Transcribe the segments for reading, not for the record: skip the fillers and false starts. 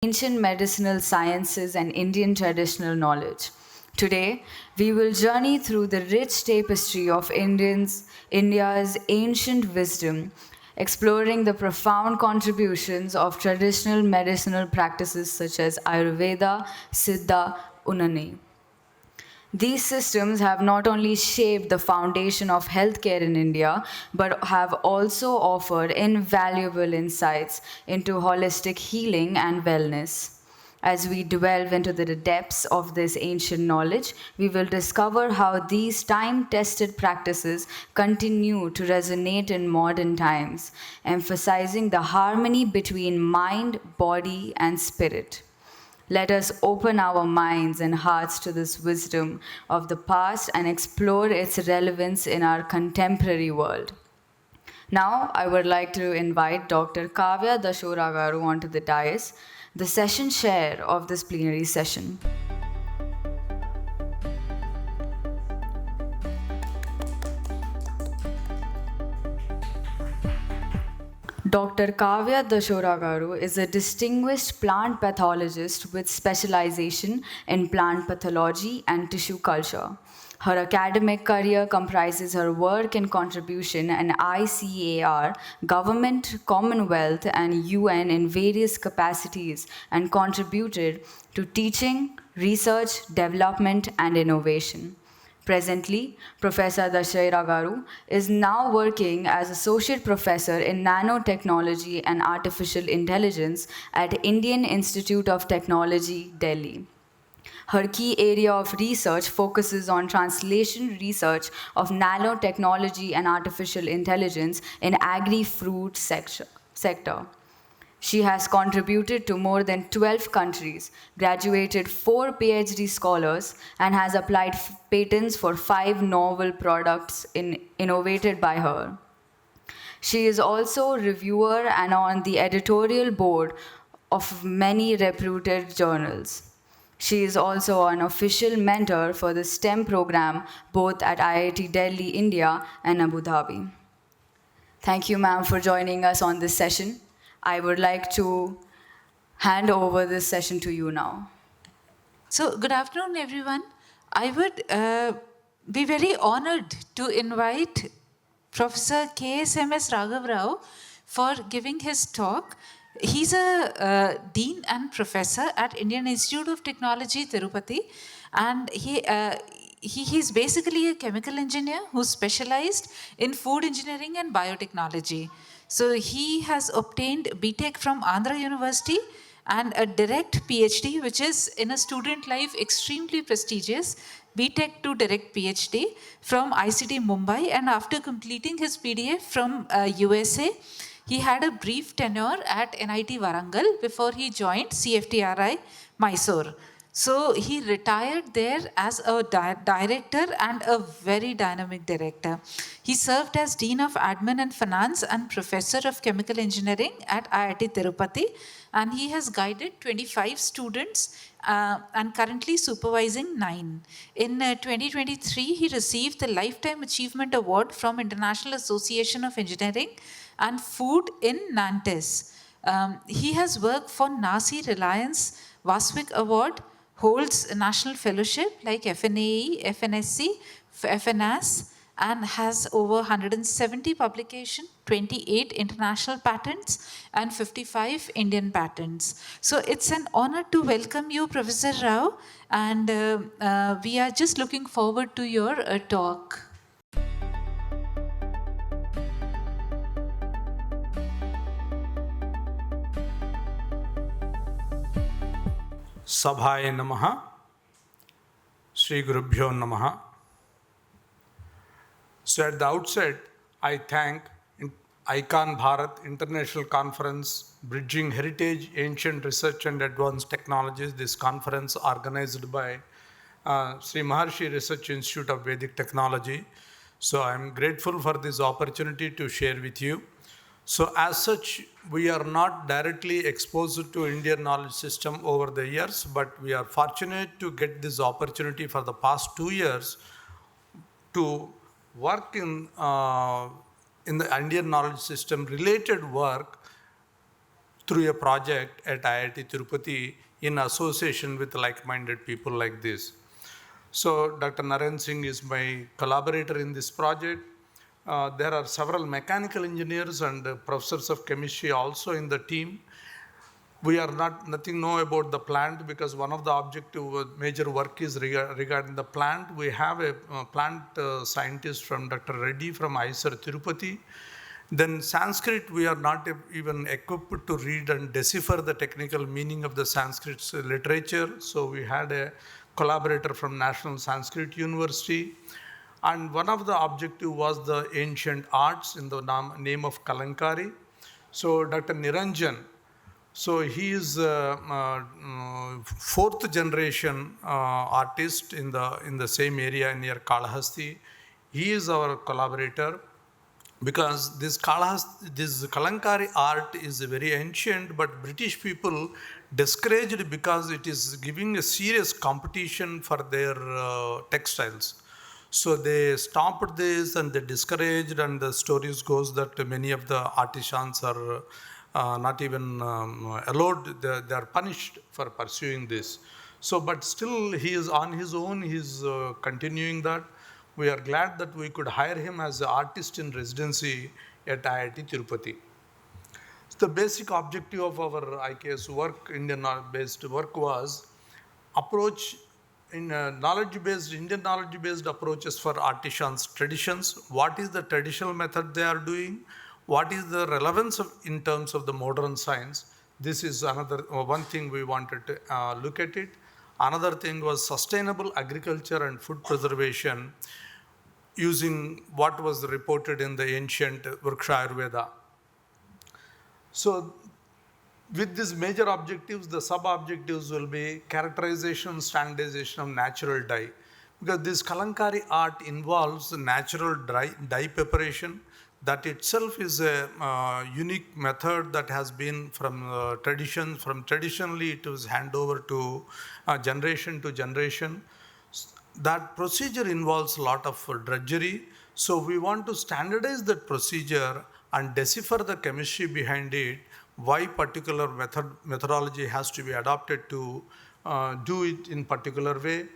Ancient medicinal sciences and Indian traditional knowledge. Today, we will journey through the rich tapestry of India's ancient wisdom, exploring the profound contributions of traditional medicinal practices such as Ayurveda, Siddha, Unani. These systems have not only shaped the foundation of healthcare in India, but have also offered invaluable insights into holistic healing and wellness. As we delve into the depths of this ancient knowledge, we will discover how these time tested practices continue to resonate in modern times, emphasizing the harmony between mind, body, and spirit. Let us open our minds and hearts to this wisdom of the past and explore its relevance in our contemporary world. Now, I would like to invite Dr. Kavya Dashora garu onto the dais, the session chair of this plenary session. Dr. Kavya Dashora garu is a distinguished plant pathologist with specialization in plant pathology and tissue culture. Her academic career comprises her work and contribution in ICAR, government, Commonwealth, and UN in various capacities and contributed to teaching, research, development, and innovation. Presently, Professor Dashora garu is now working as Associate Professor in Nanotechnology and Artificial Intelligence at Indian Institute of Technology, Delhi. Her key area of research focuses on translation research of nanotechnology and artificial intelligence in agri-fruit sector. She has contributed to more than 12 countries, graduated 4 PhD scholars, and has applied patents for 5 novel products innovated by her. She is also a reviewer and on the editorial board of many reputed journals. She is also an official mentor for the STEM program both at IIT Delhi, India, and Abu Dhabi. Thank you, ma'am, for joining us on this session. I would like to hand over this session to you now. So, good afternoon, everyone. I would be very honored to invite Professor K.S.M.S. Raghava for giving his talk. He's a dean and professor at Indian Institute of Technology, Tirupati, and he's basically a chemical engineer who's specialized in food engineering and biotechnology. So he has obtained BTech from Andhra University and a direct PhD, which is in a student life extremely prestigious, BTech to direct PhD from ICT Mumbai. And after completing his PDF from USA, he had a brief tenure at NIT Warangal before he joined CFTRI Mysore. So he retired there as a director and a very dynamic director. He served as Dean of Admin and Finance and Professor of Chemical Engineering at IIT Tirupati, and he has guided 25 students and currently supervising 9. In 2023, he received the Lifetime Achievement Award from International Association of Engineering and Food in Nantes. He has worked for Nasi Reliance Vasvik Award, holds a national fellowship like FNAE, FNSC, FNAS, and has over 170 publications, 28 international patents, and 55 Indian patents. So it's an honor to welcome you, Professor Rao, and we are just looking forward to your talk. Sabhaya Namaha, Sri Gurubhyo Namaha. So at the outset, I thank ICAN Bharat International Conference, Bridging Heritage, Ancient Research and Advanced Technologies, this conference organized by Sri Maharshi Research Institute of Vedic Technology. So I'm grateful for this opportunity to share with you. So as such, we are not directly exposed to Indian knowledge system over the years, but we are fortunate to get this opportunity for the past 2 years to work in the Indian knowledge system related work through a project at IIT Tirupati in association with like-minded people like this. So Dr. Naren Singh is my collaborator in this project. There are several mechanical engineers and professors of chemistry also in the team. We are nothing know about the plant because one of the objective major work is regarding the plant. We have a plant scientist from Dr. Reddy from ISR Tirupati. Then Sanskrit, we are not even equipped to read and decipher the technical meaning of the Sanskrit literature. So we had a collaborator from National Sanskrit University. And one of the objective was the ancient arts in the name of Kalamkari. So Dr. Niranjan, so he is fourth generation artist in the same area near Kalahasti. He is our collaborator because this Kalankari art is very ancient, but British people discouraged because it is giving a serious competition for their textiles. So they stopped this and they discouraged, and the stories goes that many of the artisans are not even allowed, they are punished for pursuing this. So, but still he is on his own, he is continuing that. We are glad that we could hire him as an artist in residency at IIT Tirupati. The basic objective of our IKS work, Indian-based work, was approach in knowledge-based, Indian knowledge-based approaches for artisans' traditions. What is the traditional method they are doing? What is the relevance in terms of the modern science? This is another one thing we wanted to look at it. Another thing was sustainable agriculture and food preservation using what was reported in the ancient Vriksha Ayurveda. So with these major objectives, the sub-objectives will be characterization, standardization of natural dye. Because this Kalankari art involves natural dye preparation. That itself is a unique method that has been from tradition. From traditionally, it was handed over to generation to generation. That procedure involves a lot of drudgery. So we want to standardize that procedure and decipher the chemistry behind it, why particular methodology has to be adopted to do it in particular way.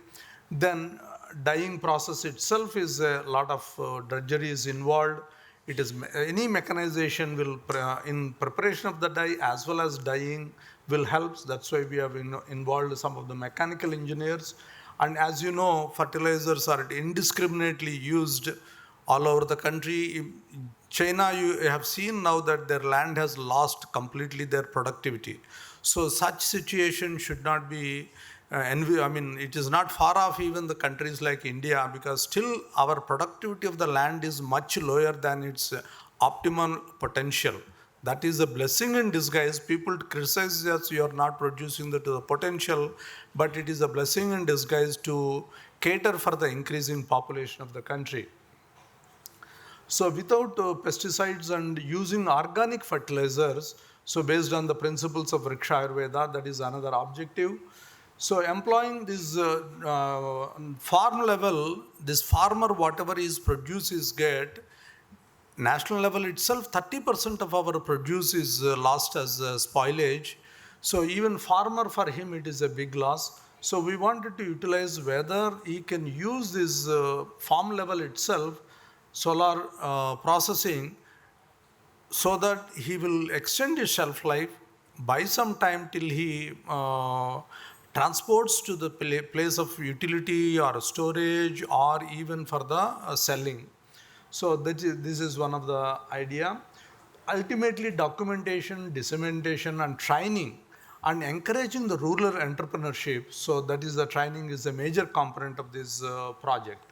Then dyeing process itself is a lot of drudgery is involved. It is any mechanization will in preparation of the dye as well as dyeing will help. That's why we have involved some of the mechanical engineers. And as you know, fertilizers are indiscriminately used all over the country. China, you have seen now that their land has lost completely their productivity. So such situation should not be it is not far off even the countries like India, because still our productivity of the land is much lower than its optimal potential. That is a blessing in disguise. People criticize us, you are not producing to the potential, but it is a blessing in disguise to cater for the increasing population of the country. So without pesticides and using organic fertilizers, so based on the principles of Vriksha Ayurveda, that is another objective. So employing this farm level, this farmer whatever is produce is get, national level itself 30% of our produce is lost as spoilage. So even farmer, for him it is a big loss. So we wanted to utilize whether he can use this farm level itself, solar processing, so that he will extend his shelf life by some time till he transports to the place of utility or storage or even for the selling. So this is one of the idea. Ultimately, documentation, dissemination and training and encouraging the rural entrepreneurship. So that is the training is a major component of this project.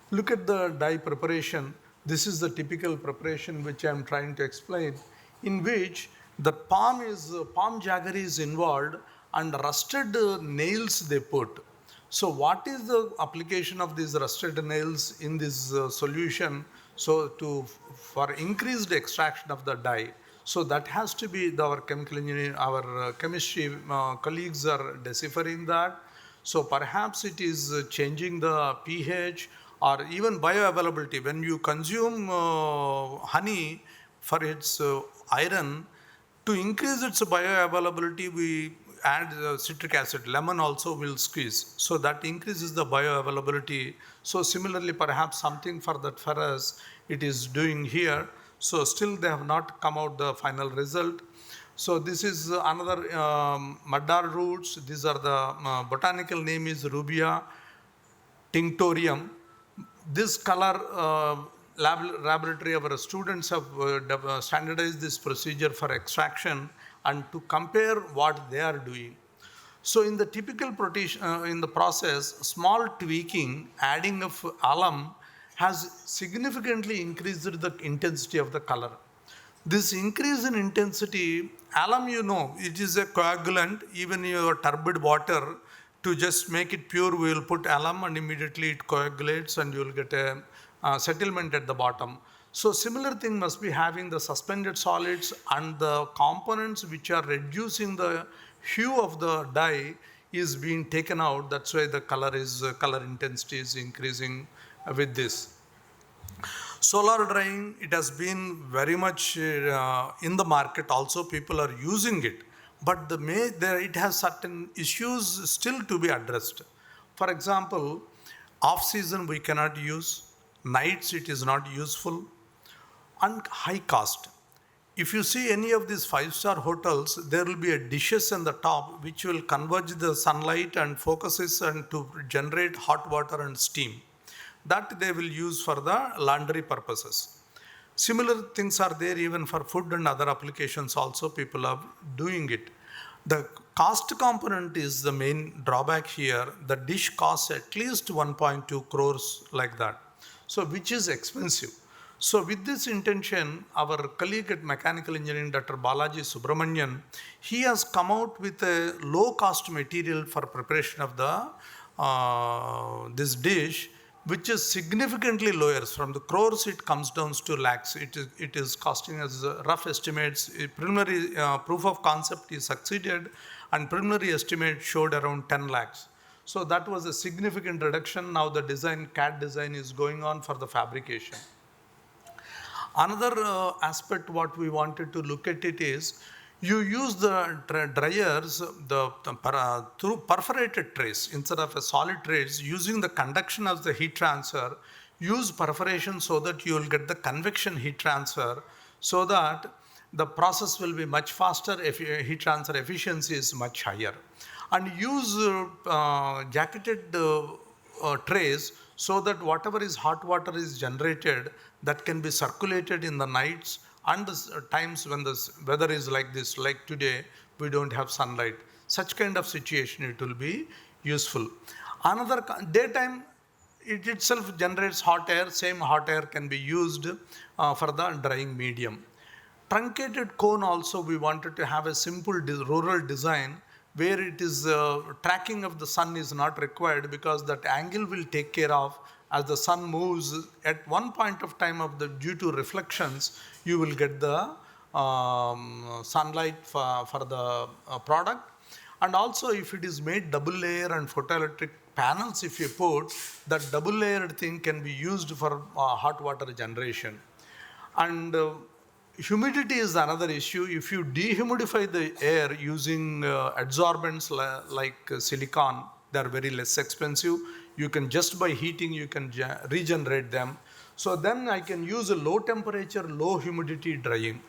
Look at the dye preparation. This is the typical preparation which I am trying to explain, in which the palm jaggery is involved and rusted nails they put. So what is the application of these rusted nails in this solution? So for increased extraction of the dye. So that has to be our chemical engineering, our chemistry colleagues are deciphering that. So perhaps it is changing the pH or even bioavailability. When you consume honey for its iron, To increase its bioavailability, we add citric acid. Lemon also will squeeze. So that increases the bioavailability. So similarly, perhaps something for that for us, it is doing here. So still they have not come out the final result. So this is another madar roots. These are the botanical name is Rubia tinctorium. This color laboratory, our students have standardized this procedure for extraction and to compare what they are doing. So in the typical in the process, small tweaking, adding of alum has significantly increased the intensity of the color. This increase in intensity, alum, you know, it is a coagulant. Even your turbid water, to just make it pure, we will put alum and immediately it coagulates and you will get a settlement at the bottom. So similar thing must be having the suspended solids and the components which are reducing the hue of the dye is being taken out. That's why the color intensity is increasing with this. Solar drying, it has been very much in the market. Also, people are using it, but it has certain issues still to be addressed. For example, off season we cannot use, nights it is not useful, and high cost. If you see any of these five-star hotels, there will be a dishes on the top which will converge the sunlight and focuses and to generate hot water and steam. That they will use for the laundry purposes. Similar things are there even for food and other applications also, people are doing it. The cost component is the main drawback here. The dish costs at least 1.2 crores like that. So which is expensive. So with this intention, our colleague at Mechanical Engineering, Dr. Balaji Subramanian, he has come out with a low cost material for preparation of the this dish, which is significantly lower. From the crores, it comes down to lakhs. It is costing us rough estimates. Preliminary proof of concept is succeeded, and preliminary estimate showed around 10 lakhs. So that was a significant reduction. Now the CAD design is going on for the fabrication. Another aspect what we wanted to look at it is, you use the dryers through perforated trays instead of a solid trays. Using the conduction of the heat transfer, use perforation so that you will get the convection heat transfer, so that the process will be much faster, heat transfer efficiency is much higher. And use jacketed trays so that whatever is hot water is generated, that can be circulated in the nights and the times when the weather is like this, like today, we don't have sunlight. Such kind of situation, it will be useful. Another, daytime, it itself generates hot air. Same hot air can be used for the drying medium. Truncated cone also, we wanted to have a simple rural design where it is tracking of the sun is not required, because that angle will take care of as the sun moves. At one point of time due to reflections, you will get the sunlight for the product. And also, if it is made double layer and photoelectric panels, if you put, that double layered thing can be used for hot water generation. And humidity is another issue. If you dehumidify the air using adsorbents like silicon, they are very less expensive. You can just by heating, you can regenerate them. So then I can use a low temperature, low humidity drying.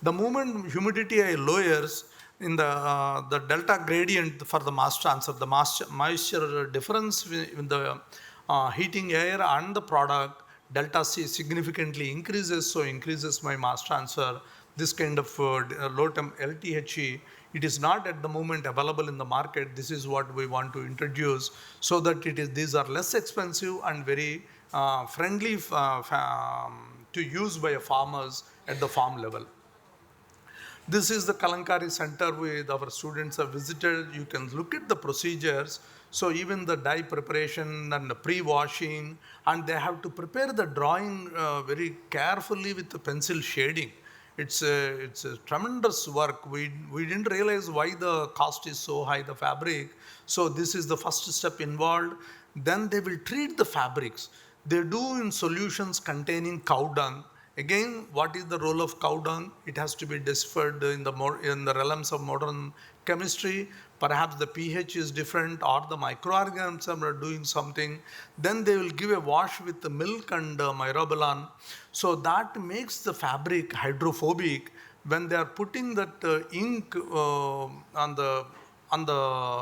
The moment humidity lowers, in the delta gradient for the mass transfer, the moisture difference in the heating air and the product, delta C significantly increases, so increases my mass transfer. This kind of low temp LTHE, it is not at the moment available in the market. This is what we want to introduce, so that these are less expensive and very friendly to use by farmers at the farm level. This is the Kalamkari center with our students have visited. You can look at the procedures. So even the dye preparation and the pre-washing, and they have to prepare the drawing very carefully with the pencil shading. It's a tremendous work. We didn't realize why the cost is so high, the fabric. So this is the first step involved. Then they will treat the fabrics. They do in solutions containing cow dung, Again, what is the role of cow dung? It has to be deciphered in the realms of modern chemistry. Perhaps the pH is different or the microorganisms are doing something. Then they will give a wash with the milk and myrobalan. So that makes the fabric hydrophobic. When they are putting that ink on the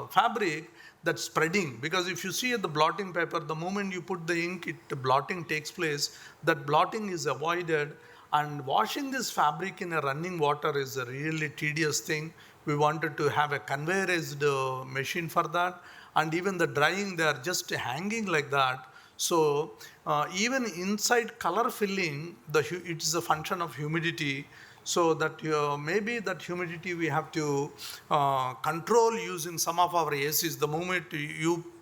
fabric, that's spreading, because if you see at the blotting paper, the moment you put the ink, the blotting takes place, that blotting is avoided. And washing this fabric in a running water is a really tedious thing. We wanted to have a conveyorized machine for that, and even the drying, they are just hanging like that. So even inside color filling, it is a function of humidity. So that maybe that humidity we have to control using some of our ACs. The moment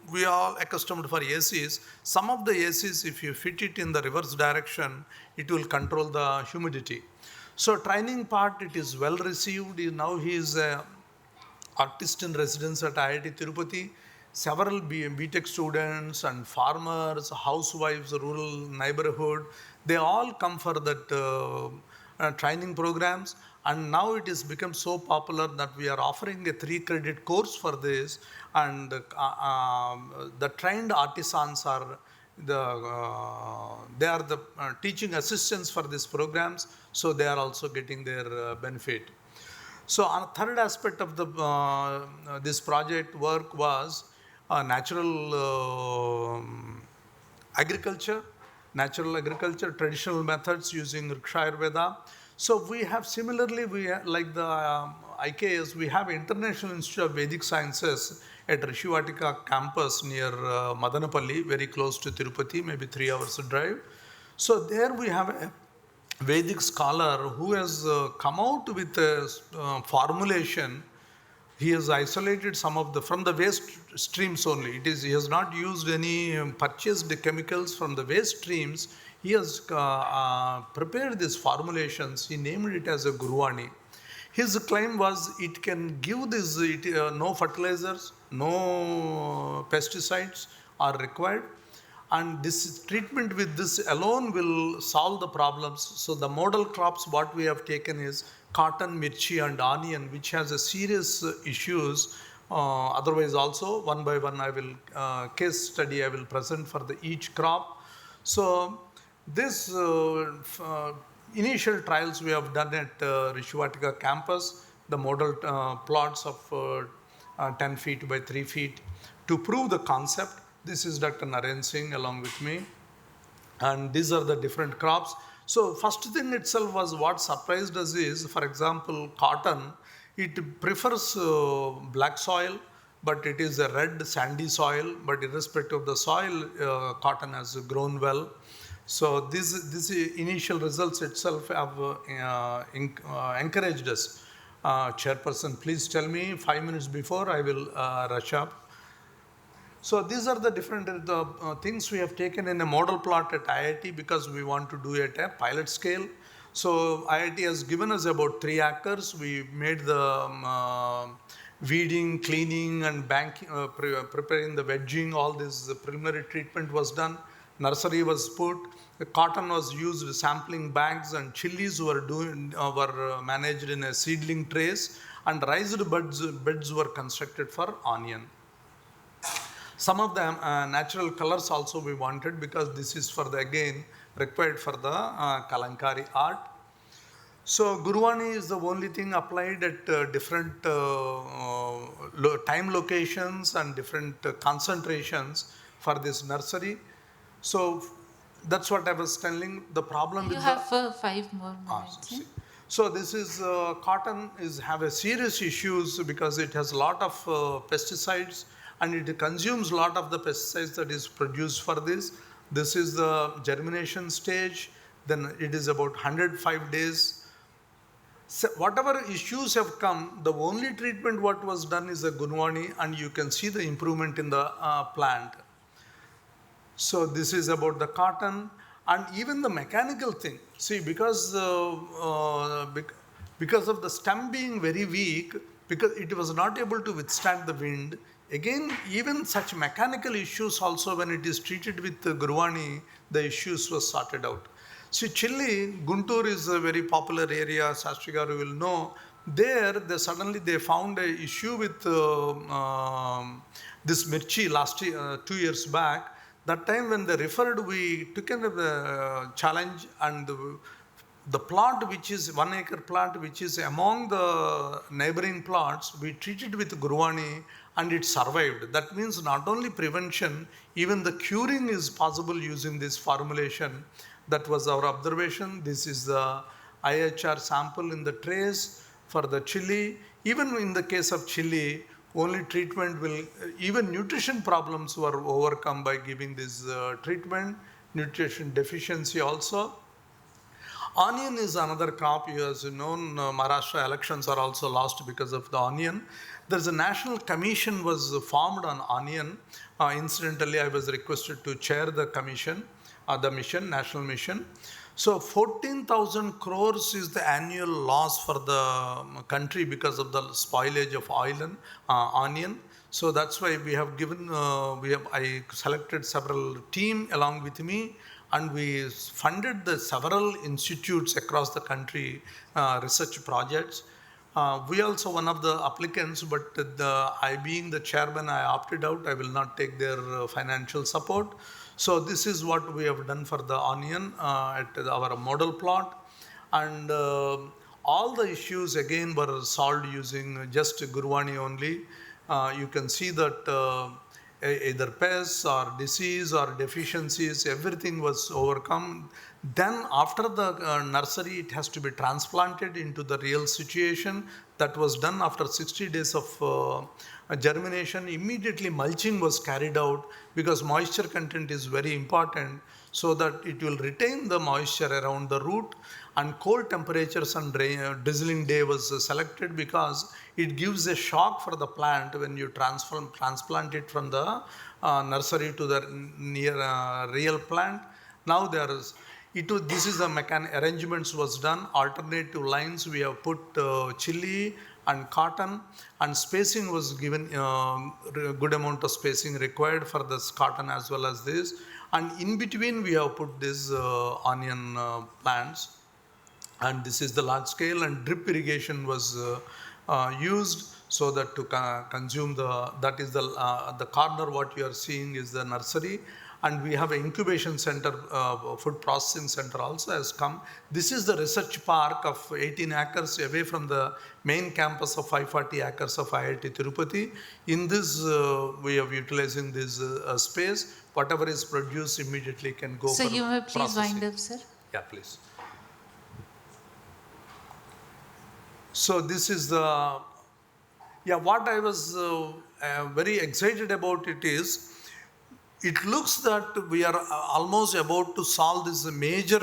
we are accustomed for ACs, some of the ACs, if you fit it in the reverse direction, it will control the humidity. So training part, it is well received. Now he is a artist in residence at IIT Tirupati. Several BTech students and farmers, housewives, rural neighborhood, they all come for that training programs. And now it has become so popular that we are offering a 3-credit course for this. And the trained artisans are they are the teaching assistants for these programs. So they are also getting their benefit. So a third aspect of this project work was natural agriculture, traditional methods using Riksha Ayurveda. So we have similarly, like the IKS, we have International Institute of Vedic Sciences at Rishivatika campus near Madanapalli, very close to Tirupati, maybe 3 hours drive. So there we have a Vedic scholar who has come out with a formulation. He has isolated some of from the waste streams only. He has not used any purchased chemicals from the waste streams. He has prepared these formulations. He named it as a Guruvani. His claim was it can give this, no fertilizers, no pesticides are required. And this treatment with this alone will solve the problems. So the model crops, what we have taken is cotton, mirchi and onion, which has a serious issues. Otherwise also, one by one, I will case study I will present for each crop. So this initial trials we have done at Rishivatika campus, the model plots of 10 feet by 3 feet to prove the concept. This is Dr. Naren Singh along with me. And these are the different crops. So first thing itself was what surprised us is, for example, cotton, it prefers black soil, but it is a red sandy soil. But irrespective of the soil, cotton has grown well. So this initial results itself have encouraged us. Chairperson, please tell me 5 minutes before I will rush up. So these are the different things we have taken in a model plot at IIT because we want to do it at a pilot scale. So IIT has given us about 3 acres. We made the weeding, cleaning and banking, preparing the wedging, all this preliminary treatment was done. Nursery was put, the cotton was used, sampling bags, and chilies were managed in a seedling trays, and raised beds were constructed for onion. Some of the natural colors also we wanted because this is for the, again, required for the Kalamkari art. So Guruvani is the only thing applied at different time locations and different concentrations for this nursery. So that's what I was telling. The problem you with have 5 more minutes. So this is cotton have a serious issues because it has a lot of pesticides and it consumes a lot of the pesticides that is produced for this. This is the germination stage. Then it is about 105 days. So whatever issues have come, the only treatment what was done is a Guruvani, and you can see the improvement in the plant. So this is about the cotton and even the mechanical thing. See, because of the stem being very weak, because it was not able to withstand the wind, again, even such mechanical issues also when it is treated with the Guruvani, the issues were sorted out. See, Chile, Guntur is a very popular area, Sastri Garu will know. There, suddenly they found a issue with this mirchi last year, 2 years back. That time when they referred, we took in the challenge, and the plot which is 1 acre plot which is among the neighboring plots, we treated with Gurwani and it survived. That means not only prevention, even the curing is possible using this formulation. That was our observation. This is the IHR sample in the trace for the chili. Even in the case of chili, only treatment will, even nutrition problems were overcome by giving this treatment, nutrition deficiency also. Onion is another crop. As you know, Maharashtra elections are also lost because of the onion. There's a national commission was formed on onion. Incidentally, I was requested to chair the commission, the mission, national mission. So 14,000 crores is the annual loss for the country because of the spoilage of oil and onion. So that's why we have given, I selected several team along with me, and we funded the several institutes across the country, research projects. We also one of the applicants, but I being the chairman, I opted out. I will not take their financial support. So this is what we have done for the onion at our model plot. And all the issues again were solved using just Gurwani only. You can see that either pests or disease or deficiencies, everything was overcome. Then after the nursery, it has to be transplanted into the real situation. That was done after 60 days of germination. Immediately mulching was carried out because moisture content is very important, so that it will retain the moisture around the root. And cold temperatures and drizzling day was selected because it gives a shock for the plant when you transplant it from the nursery to the near real plant. Now this is the arrangements was done. Alternative lines we have put chili and cotton, and spacing was given, good amount of spacing required for this cotton as well as this. And in between we have put this onion plants. And this is the large scale, and drip irrigation was used so that to consume that is the corner what you are seeing is the nursery. And we have an incubation center, food processing center also has come. This is the research park of 18 acres away from the main campus of 540 acres of IIT Tirupati. In this, we are utilizing this space. Whatever is produced immediately can go So for you may please processing. wind up, sir. Yeah, please. So this is the, what I was very excited about it is, it looks that we are almost about to solve this major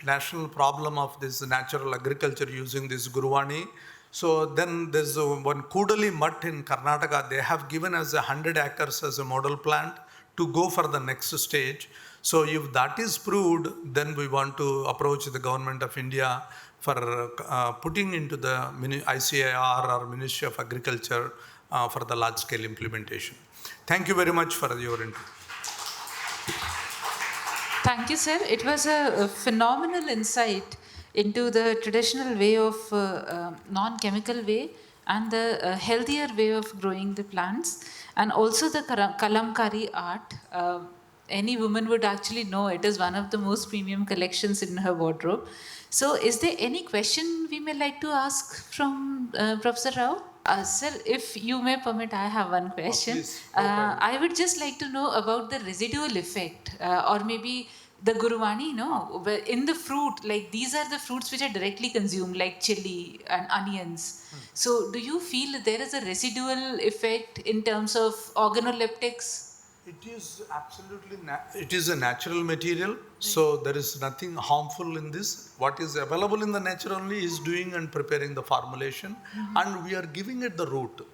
national problem of this natural agriculture using this Gurwani. So then there's one Kudali Mutt in Karnataka. They have given us 100 acres as a model plant to go for the next stage. So if that is proved, then we want to approach the government of India for putting into the ICAR or Ministry of Agriculture for the large scale implementation. Thank you very much for your interest. Thank you, sir. It was a phenomenal insight into the traditional way of non-chemical way and the healthier way of growing the plants, and also the Kalamkari art. Any woman would actually know it is one of the most premium collections in her wardrobe. So is there any question we may like to ask from Professor Rao? Sir, if you may permit, I have one question. Please, I would just like to know about the residual effect, or maybe the Gurwani, in the fruit, like these are the fruits which are directly consumed, like chili and onions. So do you feel there is a residual effect in terms of organoleptics? It is absolutely, it is a natural material, so there is nothing harmful in this. What is available in the nature only is doing and preparing the formulation, and we are giving it the root.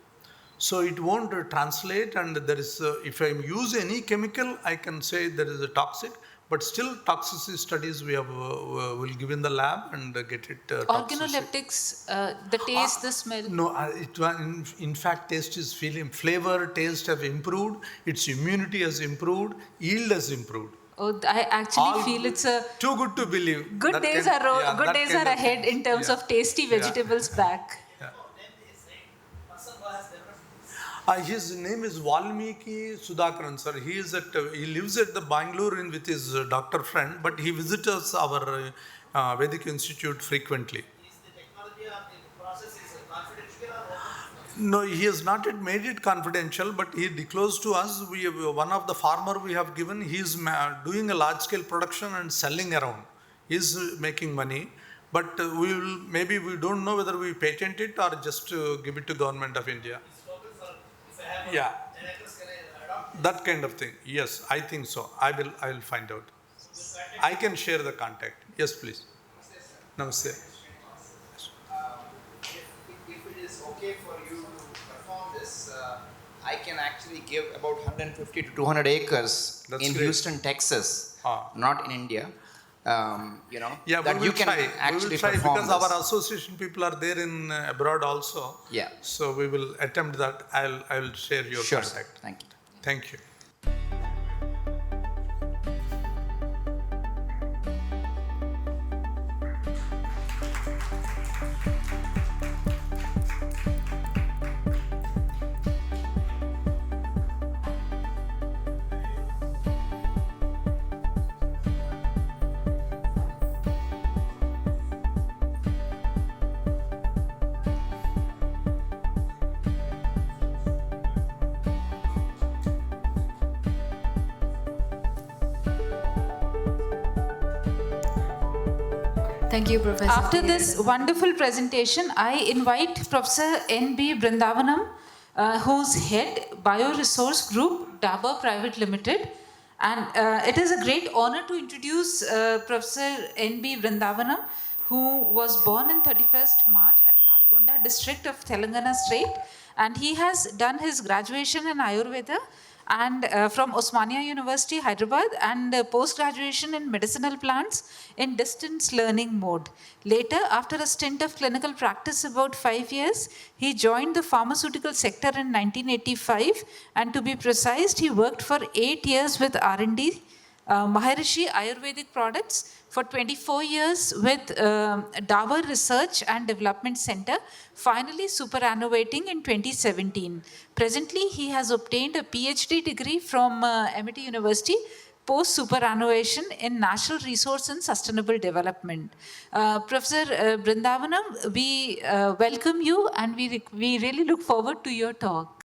So it won't translate, and there is, if I use any chemical, I can say there is a toxic, but still toxicity studies we have will give in the lab and get it. Organoleptics, the taste, the smell. No, in fact, taste is flavor, taste have improved, its immunity has improved, yield has improved. Oh, I actually All feel it's a too good to believe. good That days kind- are yeah, good that days kind are of ahead thing. in terms Yeah. of tasty Yeah. vegetables back. His name is Valmiki Sudhakaran, sir. He lives at the Bangalore with his doctor friend, but he visits our Vedic Institute frequently. No, he has not yet made it confidential, but he disclosed to us. We have, one of the farmer we have given. He is doing a large scale production and selling around. He is making money, but we will maybe we don't know whether we patent it or just give it to government of India. Yeah, that kind of thing. Yes, I think so. I will find out. I can share the contact. Yes, please. Namaste. If it is okay for you to perform this, I can actually give about 150 to 200 acres That's in great. Houston, Texas, not in India. Yeah, that we you will can try. We actually will try perform because this. our association people are there in abroad also. Yeah. So we will attempt that. I will share your Sure, sir. contact. Thank you. Thank you. Thank you, Professor. After this wonderful presentation, I invite Professor N.B. Brindavanam, who's head Bioresource Group, Dabur Private Limited. And it is a great honor to introduce Professor N.B. Brindavanam, who was born in 31st March at Nalgonda district of Telangana state. And he has done his graduation in Ayurveda and from Osmania University, Hyderabad, and post-graduation in medicinal plants in distance learning mode. Later, after a stint of clinical practice about 5 years, he joined the pharmaceutical sector in 1985, and to be precise, he worked for 8 years with R&D, Maharishi Ayurvedic products, for 24 years with Dabur Research and Development Center, finally superannuating in 2017. Presently, he has obtained a PhD degree from MIT University, post superannuation in Natural Resource and Sustainable Development. Professor Brindavanam, we welcome you and we really look forward to your talk.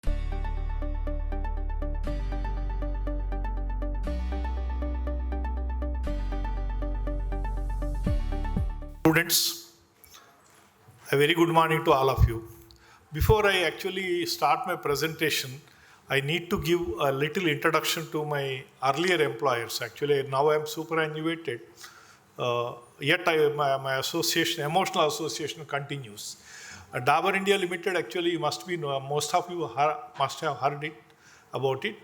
Students, a very good morning to all of you. Before I actually start my presentation, I need to give a little introduction to my earlier employers. Actually, now I am superannuated, yet my association, emotional association continues. Dabur India Limited, actually, most of you must have heard it about it.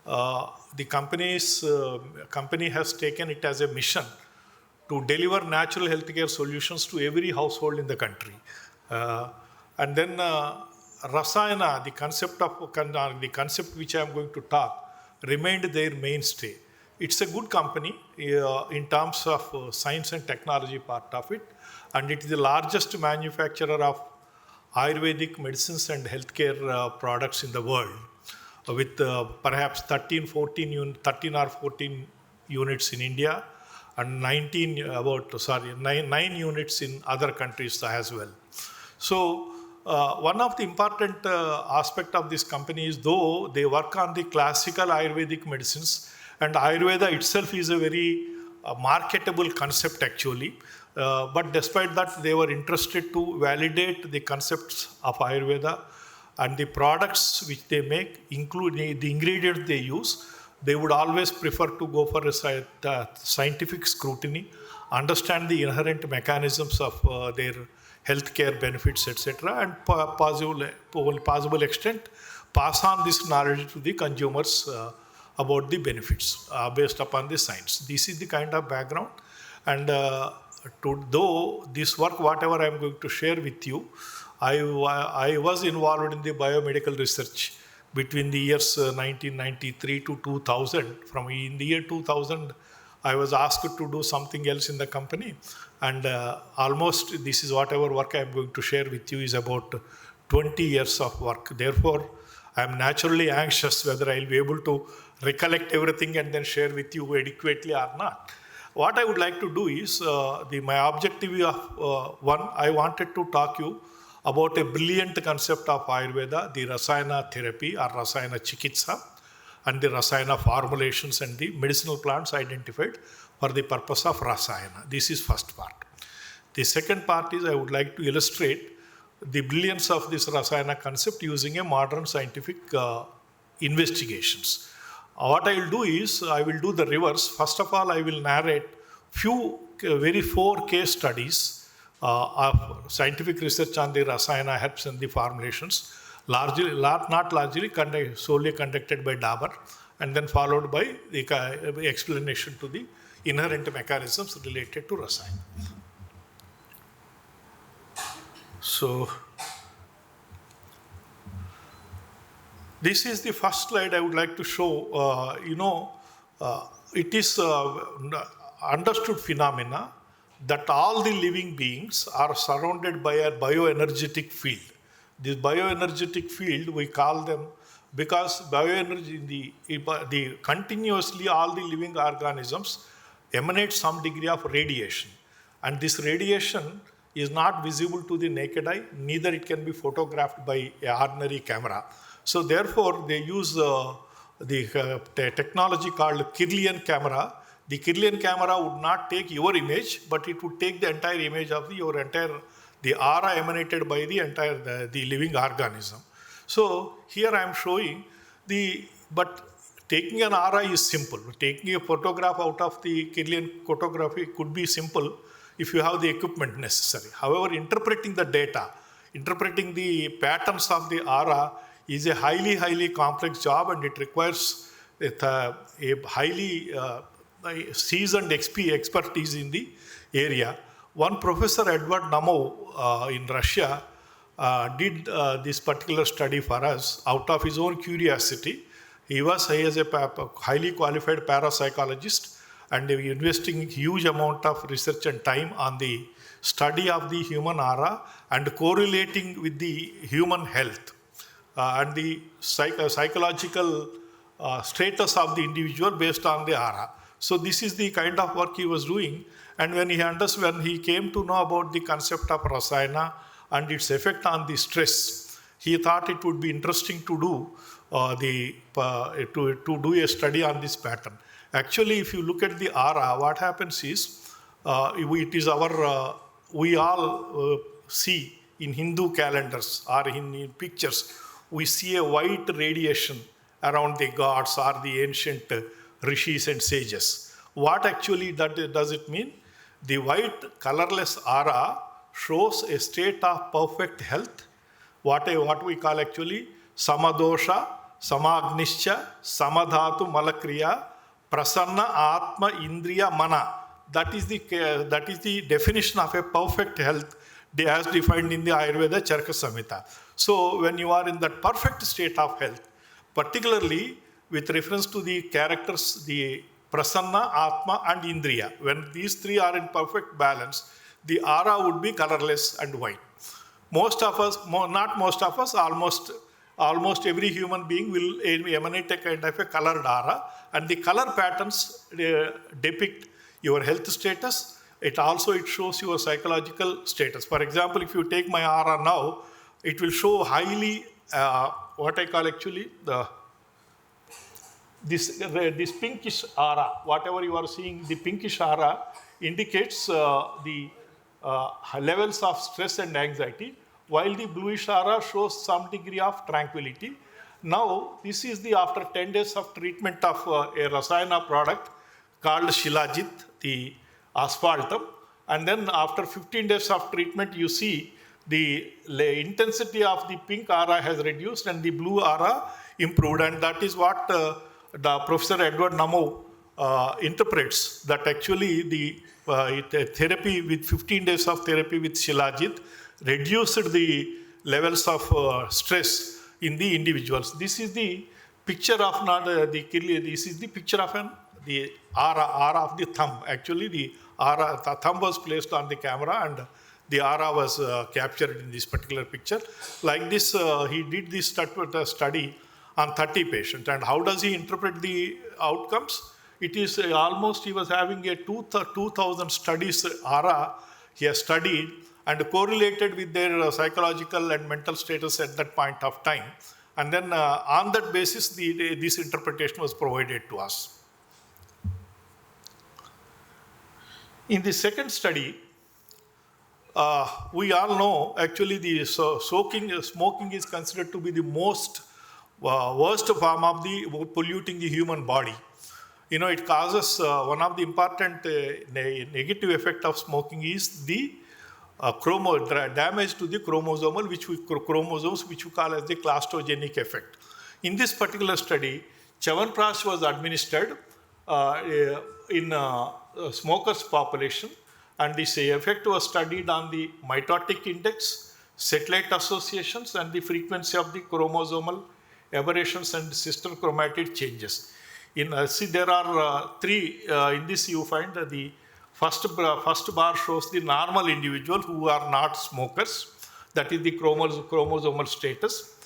The company has taken it as a mission to deliver natural healthcare solutions to every household in the country. And then Rasayana, the concept which I am going to talk, remained their mainstay. It's a good company in terms of science and technology part of it, and it is the largest manufacturer of Ayurvedic medicines and healthcare products in the world, with perhaps 13 or 14 units in India and 9 units in other countries as well. So one of the important aspect of this company is, though they work on the classical Ayurvedic medicines, and Ayurveda itself is a very marketable concept actually, but despite that they were interested to validate the concepts of Ayurveda, and the products which they make, including the ingredients they use, they would always prefer to go for a scientific scrutiny, understand the inherent mechanisms of their healthcare benefits, etc., and possible extent pass on this knowledge to the consumers about the benefits based upon the science. This is the kind of background, and though this work, whatever I am going to share with you, I was involved in the biomedical research between the years 1993 to 2000. From in the year 2000, I was asked to do something else in the company. And almost this is whatever work I am going to share with you is about 20 years of work. Therefore, I am naturally anxious whether I will be able to recollect everything and then share with you adequately or not. What I would like to do is, my objective of one, I wanted to talk you about a brilliant concept of Ayurveda, the Rasayana therapy or Rasayana Chikitsa, and the Rasayana formulations and the medicinal plants identified for the purpose of Rasayana. This is first part. The second part is I would like to illustrate the brilliance of this Rasayana concept using a modern scientific investigations. What I will do is, I will do the reverse. First of all, I will narrate very 4 case studies of scientific research on the Rasayana herbs and the formulations, solely conducted by Dabur, and then followed by the explanation to the inherent mechanisms related to Rasayana. So, this is the first slide I would like to show. It is understood phenomena that all the living beings are surrounded by a bioenergetic field. This bioenergetic field, we call them, because bioenergy, the continuously all the living organisms emanate some degree of radiation. And this radiation is not visible to the naked eye, neither it can be photographed by an ordinary camera. So therefore, they use the technology called Kirlian camera. The Kirlian camera would not take your image, but it would take the entire image of the aura emanated by the living organism. So here I am showing but taking an aura is simple. Taking a photograph out of the Kirlian photography could be simple if you have the equipment necessary. However, interpreting the data, interpreting the patterns of the aura is a highly complex job, and it requires a highly seasoned expertise in the area. One professor, Edward Namo, in Russia, did this particular study for us out of his own curiosity. He is a highly qualified parapsychologist, and investing huge amount of research and time on the study of the human aura and correlating with the human health and the psychological status of the individual based on the aura. So this is the kind of work he was doing. And when he came to know about the concept of Rasayana and its effect on the stress, he thought it would be interesting to do a study on this pattern. Actually, if you look at the aura, what happens is, we all see in Hindu calendars or in pictures, we see a white radiation around the gods or the ancient rishis and sages. What actually does it mean? The white colorless aura shows a state of perfect health, what we call actually samadosha, samagnischa, samadhatu malakriya, prasanna atma indriya mana. That is the definition of a perfect health as defined in the Ayurveda Charaka Samhita. So when you are in that perfect state of health, particularly with reference to the characters, the prasanna, atma and indriya, when these three are in perfect balance, the aura would be colorless and white. Almost every human being will emanate a kind of a colored aura, and the color patterns depict your health status. It shows your psychological status. For example, if you take my aura now, it will show highly what I call actually this pinkish aura. Whatever you are seeing, the pinkish aura indicates the levels of stress and anxiety, while the bluish aura shows some degree of tranquility. Now, this is after 10 days of treatment of a Rasayana product called Shilajit, the asphaltum, and then after 15 days of treatment, you see the intensity of the pink aura has reduced and the blue aura improved, and that is what the Professor Edward Namo interprets, that actually the therapy with 15 days of therapy with Shilajit reduced the levels of stress in the individuals. This is the picture of not the kidney. This is the picture of the aura of the thumb. Actually, the thumb was placed on the camera and the aura was captured in this particular picture. Like this, he did this study on 30 patients. And how does he interpret the outcomes? It is almost he was having a 2,000 studies aura he has studied and correlated with their psychological and mental status at that point of time. And then on that basis, this interpretation was provided to us. In the second study, we all know actually the smoking is considered to be the most worst form of the polluting the human body. You know, it causes one of the important negative effect of smoking is the damage to the chromosomes, which we call as the claustogenic effect. In this particular study, Chyawanprash was administered in smokers population, and this effect was studied on the mitotic index, satellite associations, and the frequency of the chromosomal aberrations and sister chromatid changes. See, there are three. In this, you find that the first bar shows the normal individual who are not smokers. That is the chromosomal status.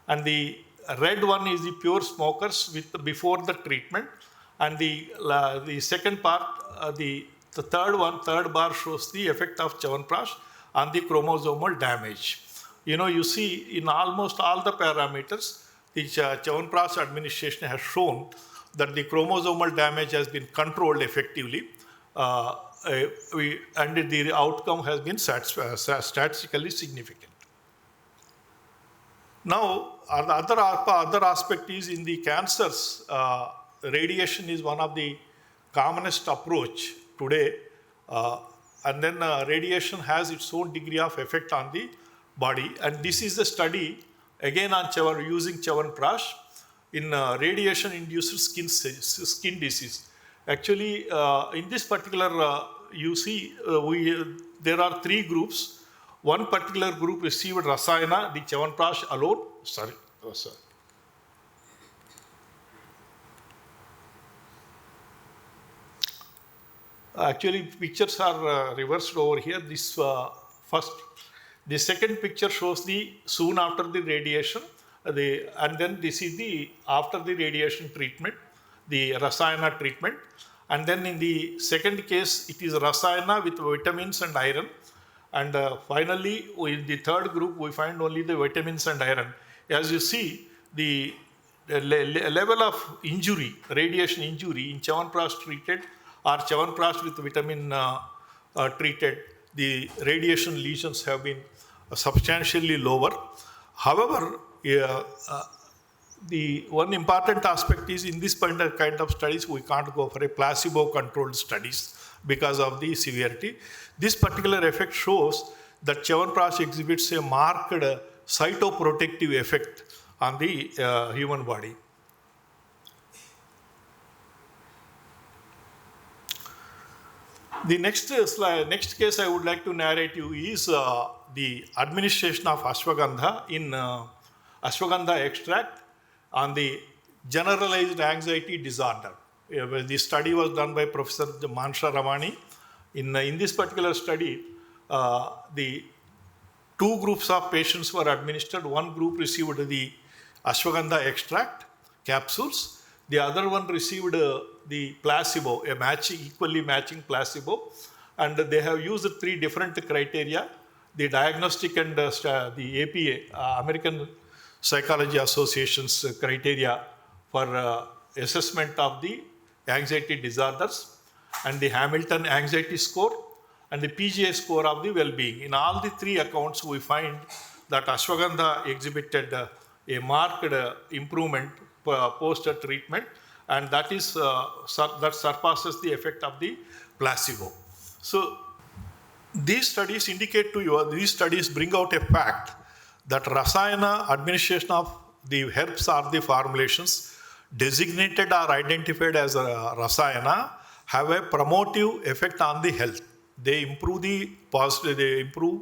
And the red one is the pure smokers before the treatment. And the second part, the third bar shows the effect of Chyawanprash on the chromosomal damage. You know, you see in almost all the parameters, the Chyawanprash administration has shown that the chromosomal damage has been controlled effectively, and the outcome has been statistically significant. Now, the other aspect is in the cancers, radiation is one of the commonest approach today, and then radiation has its own degree of effect on the body, and this is the study again on using Chyawanprash in radiation-induced skin disease. Actually, in this particular, you see, there are three groups. One particular group received Rasayana, the Chyawanprash alone. Sorry. Actually, pictures are reversed over here. This the second picture shows the soon after the radiation, and then this is the after the radiation treatment, the Rasayana treatment. And then in the second case, it is Rasayana with vitamins and iron. And finally, in the third group, we find only the vitamins and iron. As you see, the level of injury, radiation injury in Chyawanprash treated or Chyawanprash with vitamin treated, the radiation lesions have been substantially lower. However, the one important aspect is in this kind of studies, we can't go for a placebo-controlled studies because of the severity. This particular effect shows that Chyawanprash exhibits a marked cytoprotective effect on the human body. The next case I would like to narrate you is the administration of ashwagandha in ashwagandha extract on the generalized anxiety disorder. The study was done by Professor Mansha Ramani. In this particular study, the two groups of patients were administered. One group received the ashwagandha extract capsules. The other one received the placebo, equally matching placebo. And they have used three different criteria: the diagnostic and the APA, American Psychology Association's criteria for assessment of the anxiety disorders, and the Hamilton anxiety score, and the PGA score of the well-being. In all the three accounts, we find that ashwagandha exhibited a marked improvement post-treatment, and that is that surpasses the effect of the placebo. So these studies indicate to you, these studies bring out a fact that Rasayana administration of the herbs or the formulations designated or identified as Rasayana have a promotive effect on the health. They improve the positive, they improve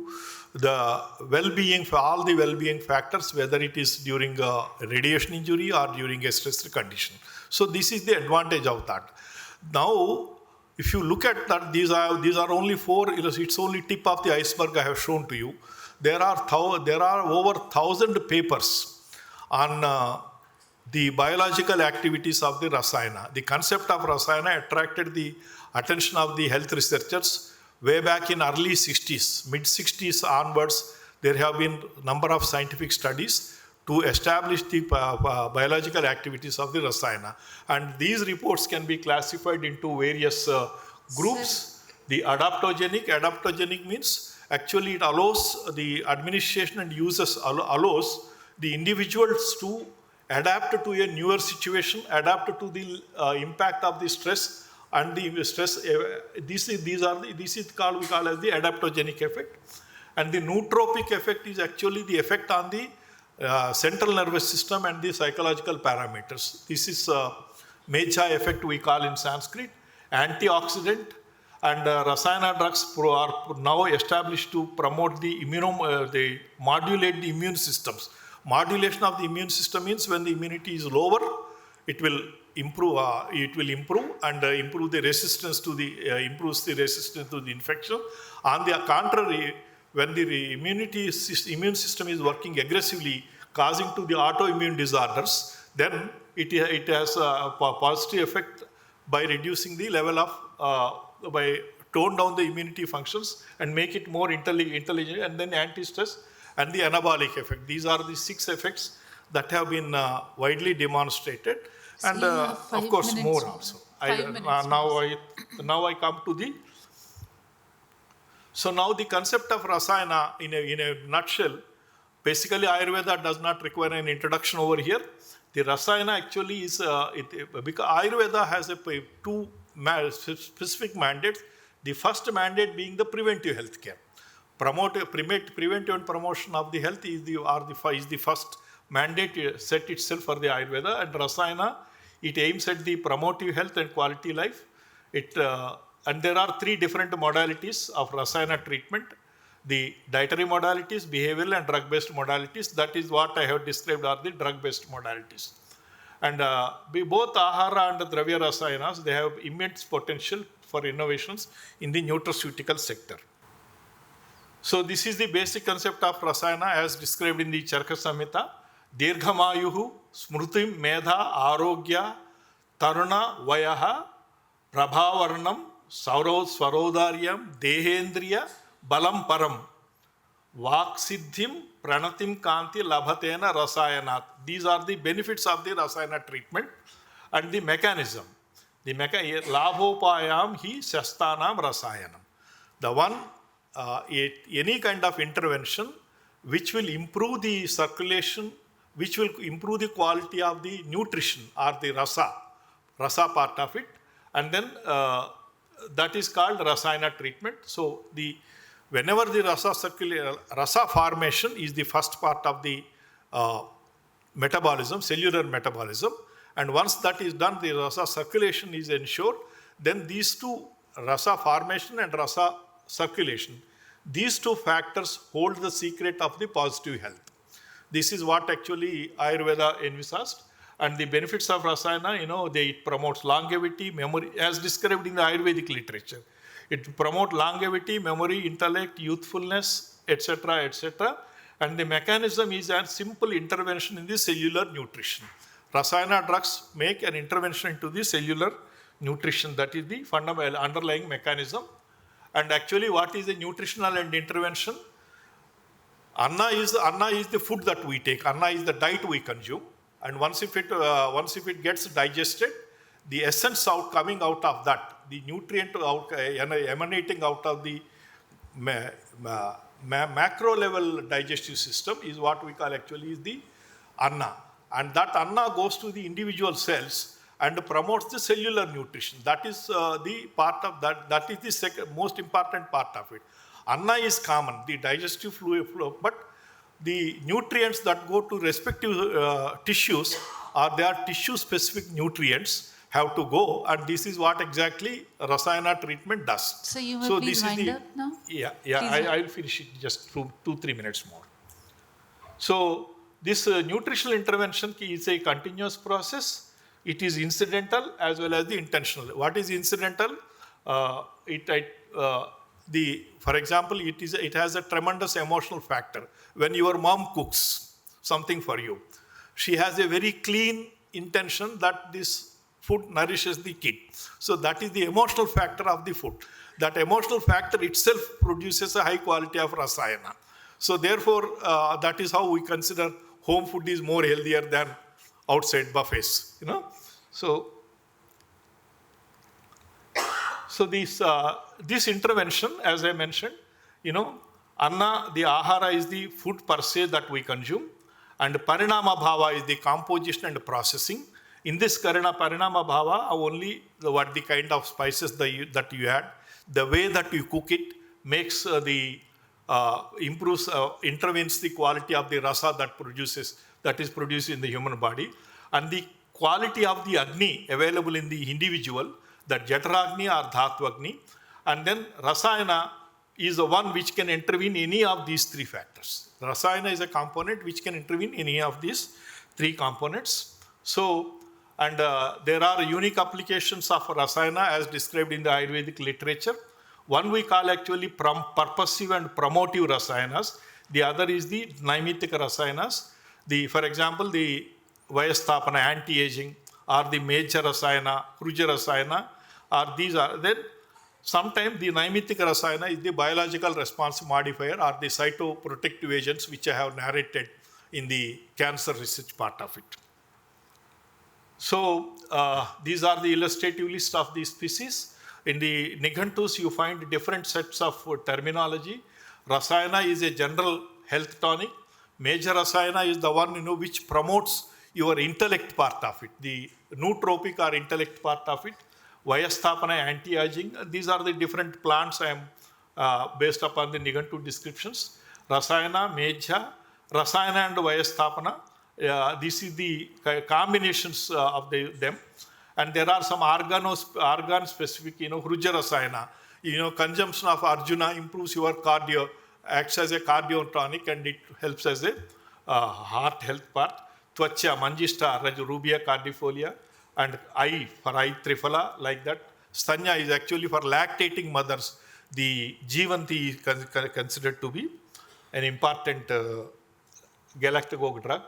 the well-being, for all the well-being factors, whether it is during a radiation injury or during a stress condition. So this is the advantage of that. Now, if you look at that, these are only four. It's only tip of the iceberg I have shown to you. There are over 1,000 papers on the biological activities of the Rasayana. The concept of Rasayana attracted the attention of the health researchers way back in early 60s, mid 60s onwards. There have been number of scientific studies to establish the biological activities of the Rasayana. And these reports can be classified into various groups. The adaptogenic means actually it allows the administration and users allows the individuals to adapt to a newer situation, adapt to the impact of the stress and the stress. This is called, we call as the adaptogenic effect. And the nootropic effect is actually the effect on the central nervous system and the psychological parameters. This is Mecha effect we call in Sanskrit. Antioxidant and Rasayana drugs are now established to promote they modulate the immune systems. Modulation of the immune system means when the immunity is lower, it will improve. And improve the resistance to improves the resistance to the infection. On the contrary, when the immune system is working aggressively, causing to the autoimmune disorders, then it has a positive effect by reducing the level of, by tone down the immunity functions and make it more intelligent, and then anti-stress and the anabolic effect. These are the 6 effects that have been widely demonstrated, and of course more also. Now I come to the. So now the concept of Rasayana in a nutshell, basically Ayurveda does not require an introduction over here. The Rasayana actually is, because Ayurveda has two specific mandates. The first mandate being the preventive health care. Preventive and promotion of the health is the first mandate set itself for the Ayurveda, and Rasayana, it aims at the promotive health and quality life. And there are 3 different modalities of Rasayana treatment. The dietary modalities, behavioral and drug-based modalities. That is what I have described are the drug-based modalities. And both Ahara and Dravya Rasayanas, they have immense potential for innovations in the nutraceutical sector. So this is the basic concept of Rasayana as described in the Charaka Samhita. Dirghamayuhu, Smrutim, Medha, Arogya, Taruna, Vayaha, Prabhavarnam, Swarodaryam, Dehendriya, Balam Param, Vaksiddhim, Pranatim Kanti, Labhatena, Rasayanat. These are the benefits of the Rasayana treatment and the mechanism. The Labhopayam hi Shastanam Rasayanam. The one, any kind of intervention which will improve the circulation, which will improve the quality of the nutrition or the rasa part of it, and then that is called Rasayana treatment. So whenever the rasa formation is the first part of the metabolism, cellular metabolism, and once that is done, the rasa circulation is ensured, then these two, rasa formation and rasa circulation, these 2 factors hold the secret of the positive health. This is what actually Ayurveda envisaged. And the benefits of Rasayana, it promotes longevity, memory, as described in the Ayurvedic literature. It promotes longevity, memory, intellect, youthfulness, etc., etc. And the mechanism is a simple intervention in the cellular nutrition. Rasayana drugs make an intervention into the cellular nutrition. That is the fundamental underlying mechanism. And actually, what is the nutritional and intervention? Anna is the food that we take. Anna is the diet we consume. And once if it gets digested, the essence coming out of that, the nutrient emanating out of the macro level digestive system is what we call actually is the Anna. And that Anna goes to the individual cells and promotes the cellular nutrition. That is the part of that. That is the second most important part of it. Anna is common, the digestive fluid flow, but the nutrients that go to respective tissues they are tissue-specific nutrients, have to go, and this is what exactly Rasayana treatment does. So you may please wind up now? Yeah, Please. I'll finish it just 2-3 minutes more. So this nutritional intervention is a continuous process. It is incidental as well as the intentional. What is incidental? For example, it has a tremendous emotional factor. When your mom cooks something for you, she has a very clean intention that this food nourishes the kid. So that is the emotional factor of the food. That emotional factor itself produces a high quality of rasayana. So therefore, that is how we consider home food is more healthier than outside buffets. So this intervention, as I mentioned, anna, the ahara is the food per se that we consume, and parinama bhava is the composition and processing. In this parinama bhava, only what the kind of spices that you add, the way that you cook it makes intervenes the quality of the rasa that is produced in the human body, and the quality of the agni available in the individual, that jataragni or dhatwagni, and then rasayana is the one which can intervene any of these three factors. Rasayana is a component which can intervene any of these three components. So, and there are unique applications of rasayana as described in the Ayurvedic literature. One we call actually purposive and promotive rasayanas. The other is the naimitika rasayanas. For example, the vayasthapana, anti-aging, or the major rasayana, kruja rasayana, or these are then sometimes the naimitika rasayana is the biological response modifier or the cytoprotective agents which I have narrated in the cancer research part of it. So these are the illustrative list of these species. In the Nighantus, you find different sets of terminology. Rasayana is a general health tonic. Major rasayana is the one which promotes your intellect part of it, the nootropic or intellect part of it. Vayasthapana, anti-aging. These are the different plants I am based upon the Nighantu descriptions. Rasayana, Meja, Rasayana and Vayasthapana. This is the combinations of them. And there are some organ-specific, Hruja Rasayana. Consumption of Arjuna improves your cardio, acts as a cardiotonic, and it helps as a heart health part. Tvacha, Manjishta, Rubia cardifolia, and I for I triphala, like that. Stanya is actually for lactating mothers. The Jeevanti is considered to be an important galactagogue drug.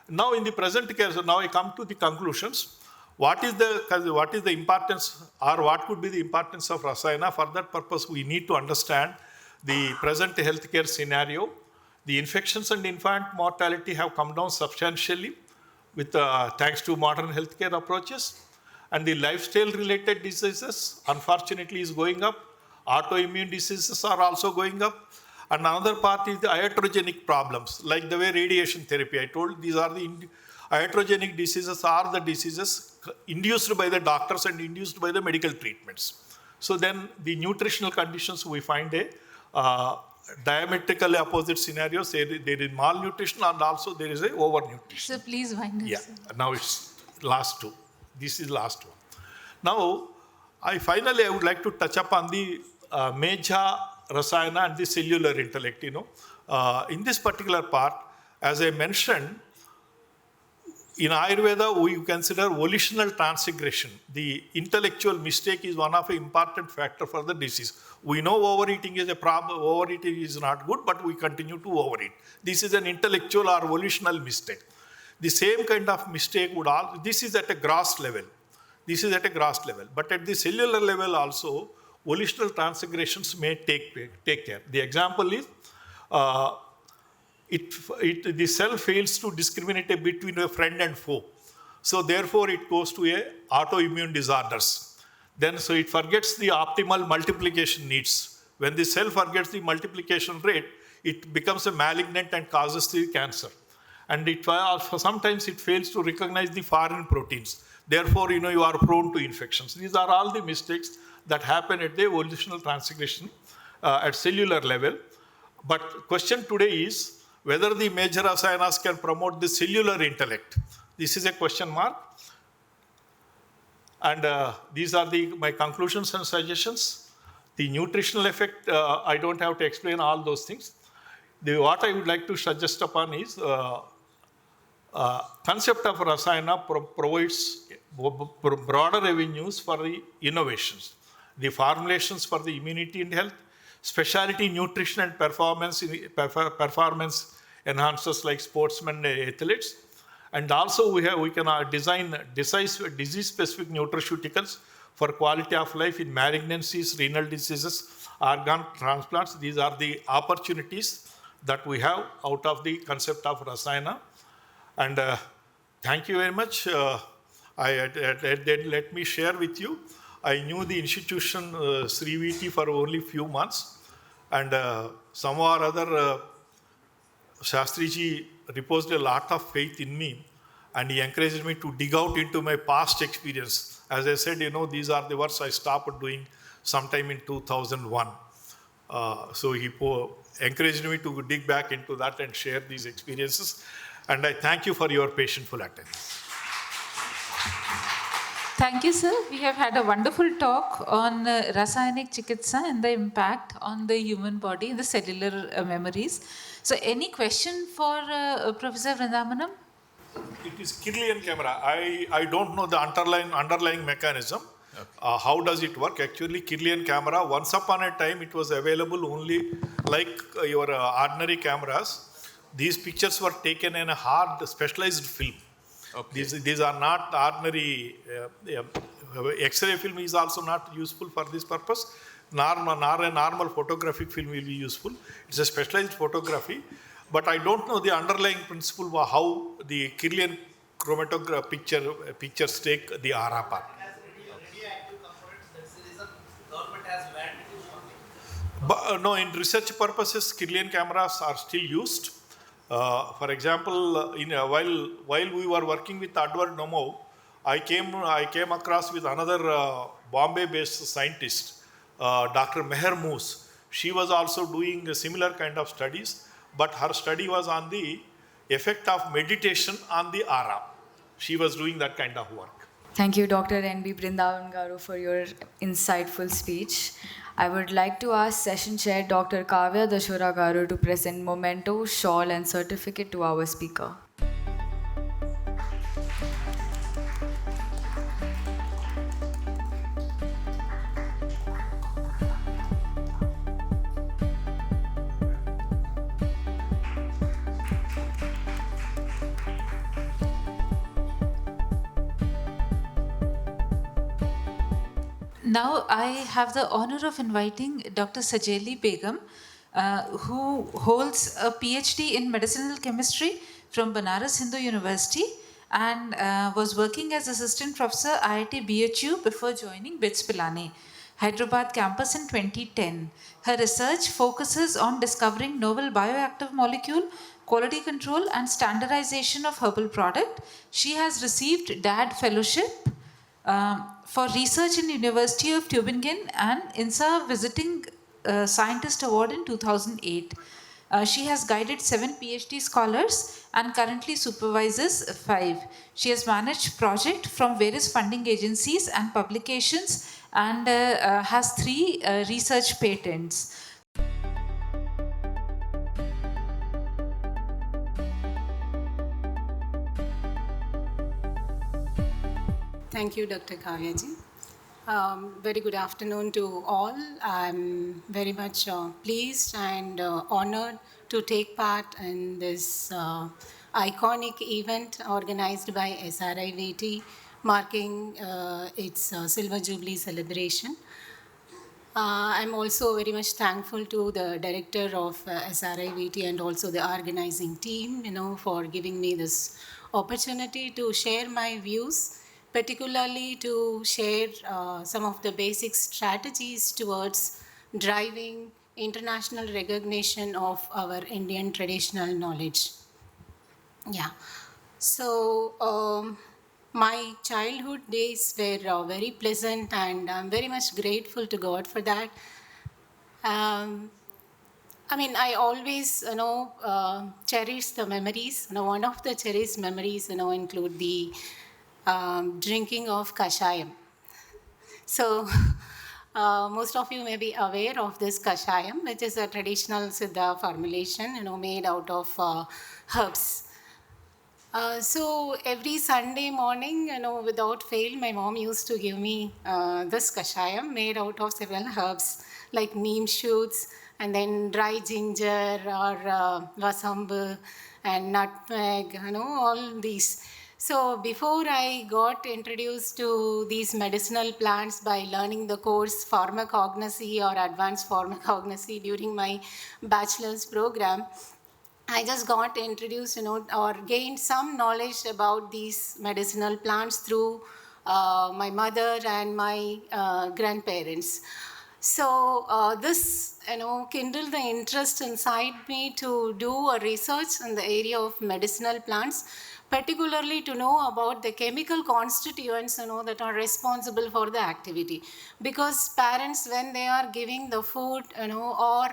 Now in the present case, now I come to the conclusions. What is the importance, or what could be the importance of rasayana? For that purpose, we need to understand the present healthcare scenario. The infections and infant mortality have come down substantially with thanks to modern healthcare approaches, and the lifestyle-related diseases, unfortunately, is going up. Autoimmune diseases are also going up. And another part is the iatrogenic problems, like the way radiation therapy. I told these are the iatrogenic diseases are the diseases induced by the doctors and induced by the medical treatments. So then the nutritional conditions, we find a diametrically opposite scenarios. There is malnutrition and also there is a overnutrition. So please wind up. Yeah, now it's last two. This is last one. Now, I would like to touch upon the Meja Rasayana and the cellular intellect. In this particular part, as I mentioned, in Ayurveda, we consider volitional transgression. The intellectual mistake is one of the important factor for the disease. We know overeating is a problem, overeating is not good, but we continue to overeat. This is an intellectual or volitional mistake. The same kind of mistake would also, this is at a gross level. This is at a gross level. But at the cellular level also, volitional transgressions may take care. The example is, the cell fails to discriminate between a friend and foe. So therefore it goes to a autoimmune disorders. Then so it forgets the optimal multiplication needs. When the cell forgets the multiplication rate, it becomes a malignant and causes the cancer. And sometimes it fails to recognize the foreign proteins. Therefore, you are prone to infections. These are all the mistakes that happen at the evolutional transgression at cellular level. But question today is, whether the major rasayanas can promote the cellular intellect. This is a question mark. And these are my conclusions and suggestions. The nutritional effect, I don't have to explain all those things. What I would like to suggest upon is concept of Rasayana provides broader avenues for the innovations. The formulations for the immunity and health, specialty nutrition and performance enhancers like sportsmen and athletes. And also we can design disease-specific nutraceuticals for quality of life in malignancies, renal diseases, organ transplants. These are the opportunities that we have out of the concept of Rasayana. And thank you very much. Let me share with you. I knew the institution SRIVT for only few months, and somehow or other, Shastriji reposed a lot of faith in me, and he encouraged me to dig out into my past experience. As I said, these are the works I stopped doing sometime in 2001. So he encouraged me to dig back into that and share these experiences. And I thank you for your patientful attendance. Thank you, sir. We have had a wonderful talk on Rasayana Chikitsa and the impact on the human body and the cellular memories. So any question for Professor Brindavanam? It is Kirlian camera. I don't know the underlying mechanism. Okay. How does it work? Actually, Kirlian camera, once upon a time, it was available only like your ordinary cameras. These pictures were taken in a hard specialized film. Okay. These are not ordinary. X-ray film is also not useful for this purpose. Nor a normal photographic film will be useful. It's a specialized photography. But I don't know the underlying principle of how the Kirlian chromatograph pictures take the aura part. But no, in research purposes, Kirlian cameras are still used. For example, while we were working with Edward Nomo, I came across with another Bombay-based scientist, Dr. Meher Moose. She was also doing a similar kind of studies, but her study was on the effect of meditation on the aura. She was doing that kind of work. Thank you, Dr. N.B. Brindavan Garu, for your insightful speech. I would like to ask Session Chair Dr. Kavya Dashora Garu to present memento, shawl and certificate to our speaker. Now I have the honor of inviting Dr. Sajeli Begum, who holds a PhD in medicinal chemistry from Banaras Hindu University and was working as assistant professor IIT BHU before joining BITS Pilani, Hyderabad campus in 2010. Her research focuses on discovering novel bioactive molecule, quality control and standardization of herbal product. She has received DAD fellowship for research in University of Tübingen and INSA Visiting Scientist Award in 2008. She has guided 7 PhD scholars and currently supervises 5. She has managed projects from various funding agencies and publications and has 3 research patents. Thank you, Dr. Kavya ji. Very good afternoon to all. I'm very much pleased and honored to take part in this iconic event organized by SRIVT, marking its Silver Jubilee celebration. I'm also very much thankful to the director of SRIVT and also the organizing team, for giving me this opportunity to share my views, particularly to share some of the basic strategies towards driving international recognition of our Indian traditional knowledge. Yeah. So my childhood days were very pleasant, and I'm very much grateful to God for that. I always, cherish the memories. One of the cherished memories, include the drinking of kashayam. So, most of you may be aware of this kashayam, which is a traditional Siddha formulation, made out of herbs. So every Sunday morning, without fail, my mom used to give me this kashayam made out of several herbs like neem shoots and then dry ginger or vasambu and nutmeg, all these. So before I got introduced to these medicinal plants by learning the course pharmacognosy or advanced pharmacognosy during my bachelor's program, I just got introduced, or gained some knowledge about these medicinal plants through my mother and my grandparents. So this, kindled the interest inside me to do a research in the area of medicinal plants, particularly to know about the chemical constituents, that are responsible for the activity. Because parents, when they are giving the food, or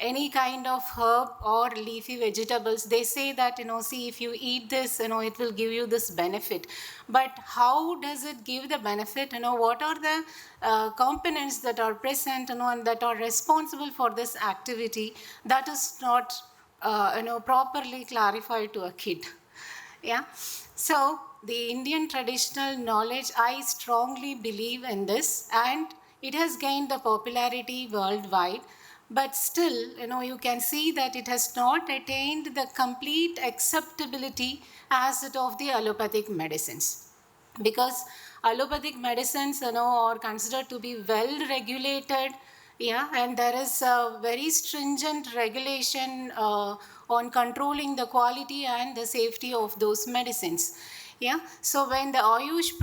any kind of herb or leafy vegetables, they say that, see, if you eat this, it will give you this benefit. But how does it give the benefit? What are the components that are present, and that are responsible for this activity? That is not, properly clarified to a kid. Yeah. So the Indian traditional knowledge, I strongly believe in this, and it has gained the popularity worldwide. But still, you can see that it has not attained the complete acceptability as it of the allopathic medicines. Because allopathic medicines, are considered to be well regulated, yeah, and there is a very stringent regulation on controlling the quality and the safety of those medicines. Yeah, so when the Ayush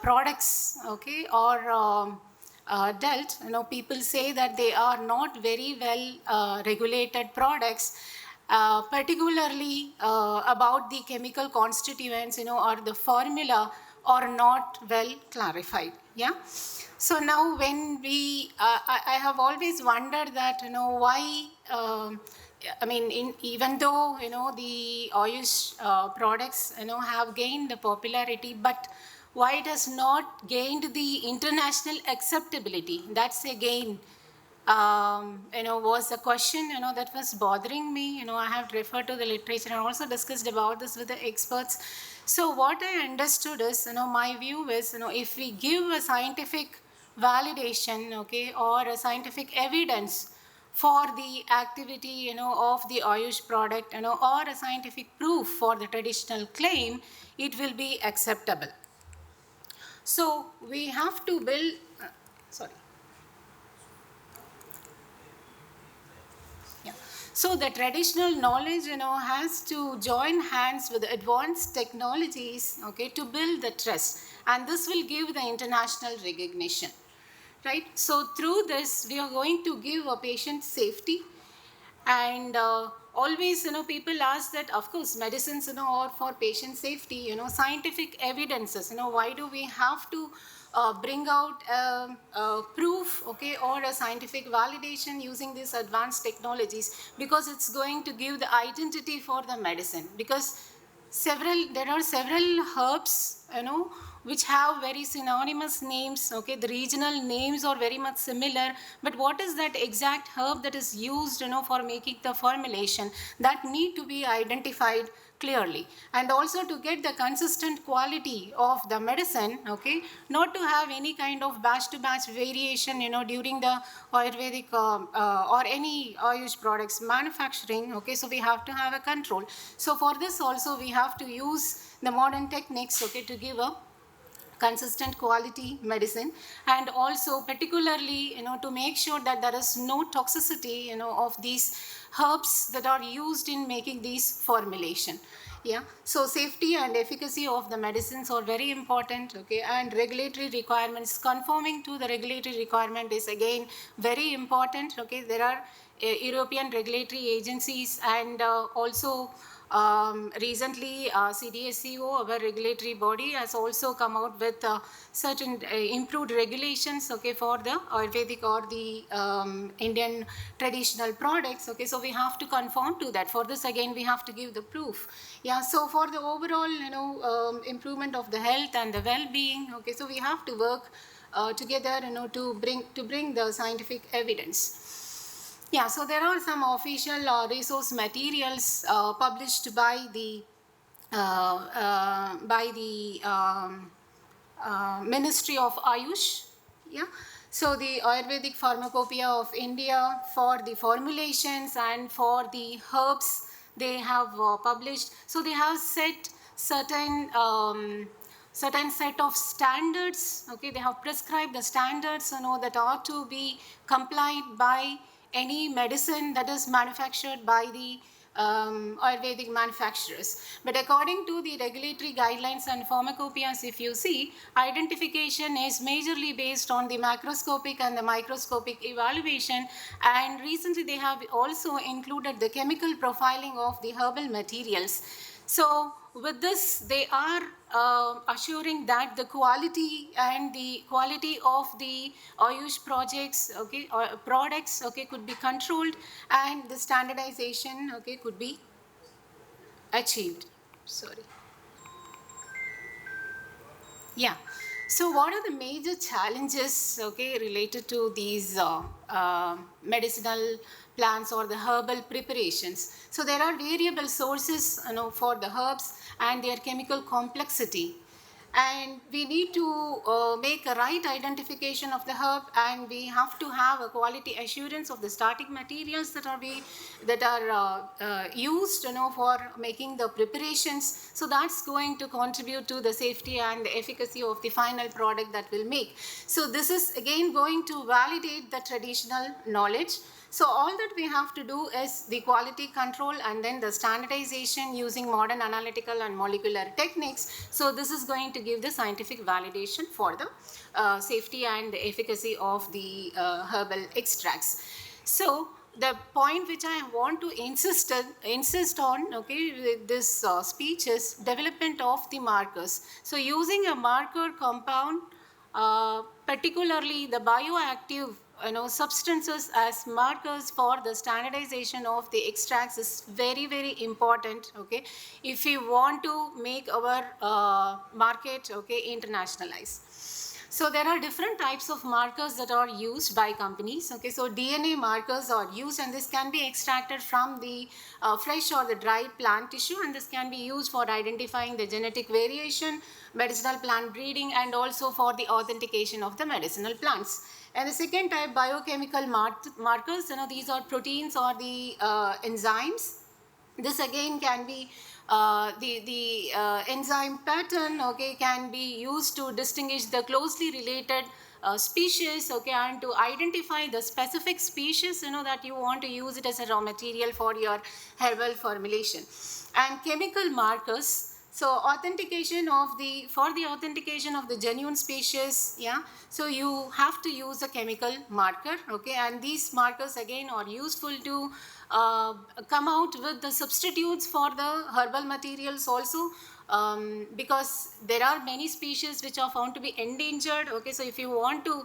products, okay, or dealt, people say that they are not very well regulated products, particularly about the chemical constituents, or the formula are not well clarified. Yeah. So now when I have always wondered that, why, I mean, even though, the Ayush products, have gained the popularity, but why it has not gained the international acceptability? That's again, was a question, that was bothering me. I have referred to the literature and also discussed about this with the experts. So what I understood is, my view is, if we give a scientific validation, okay, or a scientific evidence for the activity, of the Ayush product, or a scientific proof for the traditional claim, it will be acceptable. So we have to build, sorry. Yeah. So the traditional knowledge, has to join hands with advanced technologies, okay, to build the trust, and this will give the international recognition, right? So through this, we are going to give a patient safety, and always, people ask that, of course, medicines, are for patient safety, scientific evidences, why do we have to bring out proof, okay, or a scientific validation using these advanced technologies? Because it's going to give the identity for the medicine. Because there are several herbs, which have very synonymous names, okay, the regional names are very much similar, but what is that exact herb that is used, for making the formulation, that need to be identified clearly. And also to get the consistent quality of the medicine, okay, not to have any kind of batch to batch variation, during the Ayurvedic or any Ayush products manufacturing, okay, so we have to have a control. So for this also we have to use the modern techniques, okay, to give a consistent quality medicine, and also particularly, to make sure that there is no toxicity, of these herbs that are used in making these formulation. Yeah, so safety and efficacy of the medicines are very important, okay, and regulatory requirements, conforming to the regulatory requirement is again very important, okay. There are European regulatory agencies, and also recently, CDSCO, our regulatory body, has also come out with certain improved regulations, okay, for the Ayurvedic or the Indian traditional products, okay. So we have to conform to that. For this, again, we have to give the proof. Yeah. So for the overall, improvement of the health and the well-being, okay. So we have to work together, to bring the scientific evidence. Yeah, so there are some official resource materials published by the Ministry of Ayush. Yeah. So the Ayurvedic Pharmacopoeia of India for the formulations and for the herbs they have published. So they have set certain set of standards. Okay, they have prescribed the standards that are to be complied by any medicine that is manufactured by the Ayurvedic manufacturers. But according to the regulatory guidelines and pharmacopoeias, if you see, identification is majorly based on the macroscopic and the microscopic evaluation, and recently they have also included the chemical profiling of the herbal materials. So with this, they are assuring that the quality and the quality of the Ayush projects, okay, or products, okay, could be controlled, and the standardization, okay, could be achieved. Sorry. Yeah. So what are the major challenges, okay, related to these medicinal plants or the herbal preparations? So there are variable sources, for the herbs and their chemical complexity. And we need to make a right identification of the herb, and we have to have a quality assurance of the starting materials that are used, for making the preparations. So that's going to contribute to the safety and the efficacy of the final product that we'll make. So this is again going to validate the traditional knowledge. So all that we have to do is the quality control and then the standardization using modern analytical and molecular techniques. So this is going to give the scientific validation for the safety and the efficacy of the herbal extracts. So the point which I want to insist on, okay, with this speech is development of the markers. So using a marker compound, particularly the bioactive substances as markers for the standardization of the extracts is very, very important, okay, if we want to make our market, okay, internationalize. So there are different types of markers that are used by companies. Okay, so DNA markers are used, and this can be extracted from the fresh or the dried plant tissue, and this can be used for identifying the genetic variation, medicinal plant breeding, and also for the authentication of the medicinal plants. And the second type, biochemical markers, these are proteins or the enzymes. This again can be the enzyme pattern, okay, can be used to distinguish the closely related species, okay, and to identify the specific species, that you want to use it as a raw material for your herbal formulation. And chemical markers, so authentication of for the authentication of the genuine species, yeah, so you have to use a chemical marker, okay, and these markers again are useful to come out with the substitutes for the herbal materials also, because there are many species which are found to be endangered, okay, so if you want to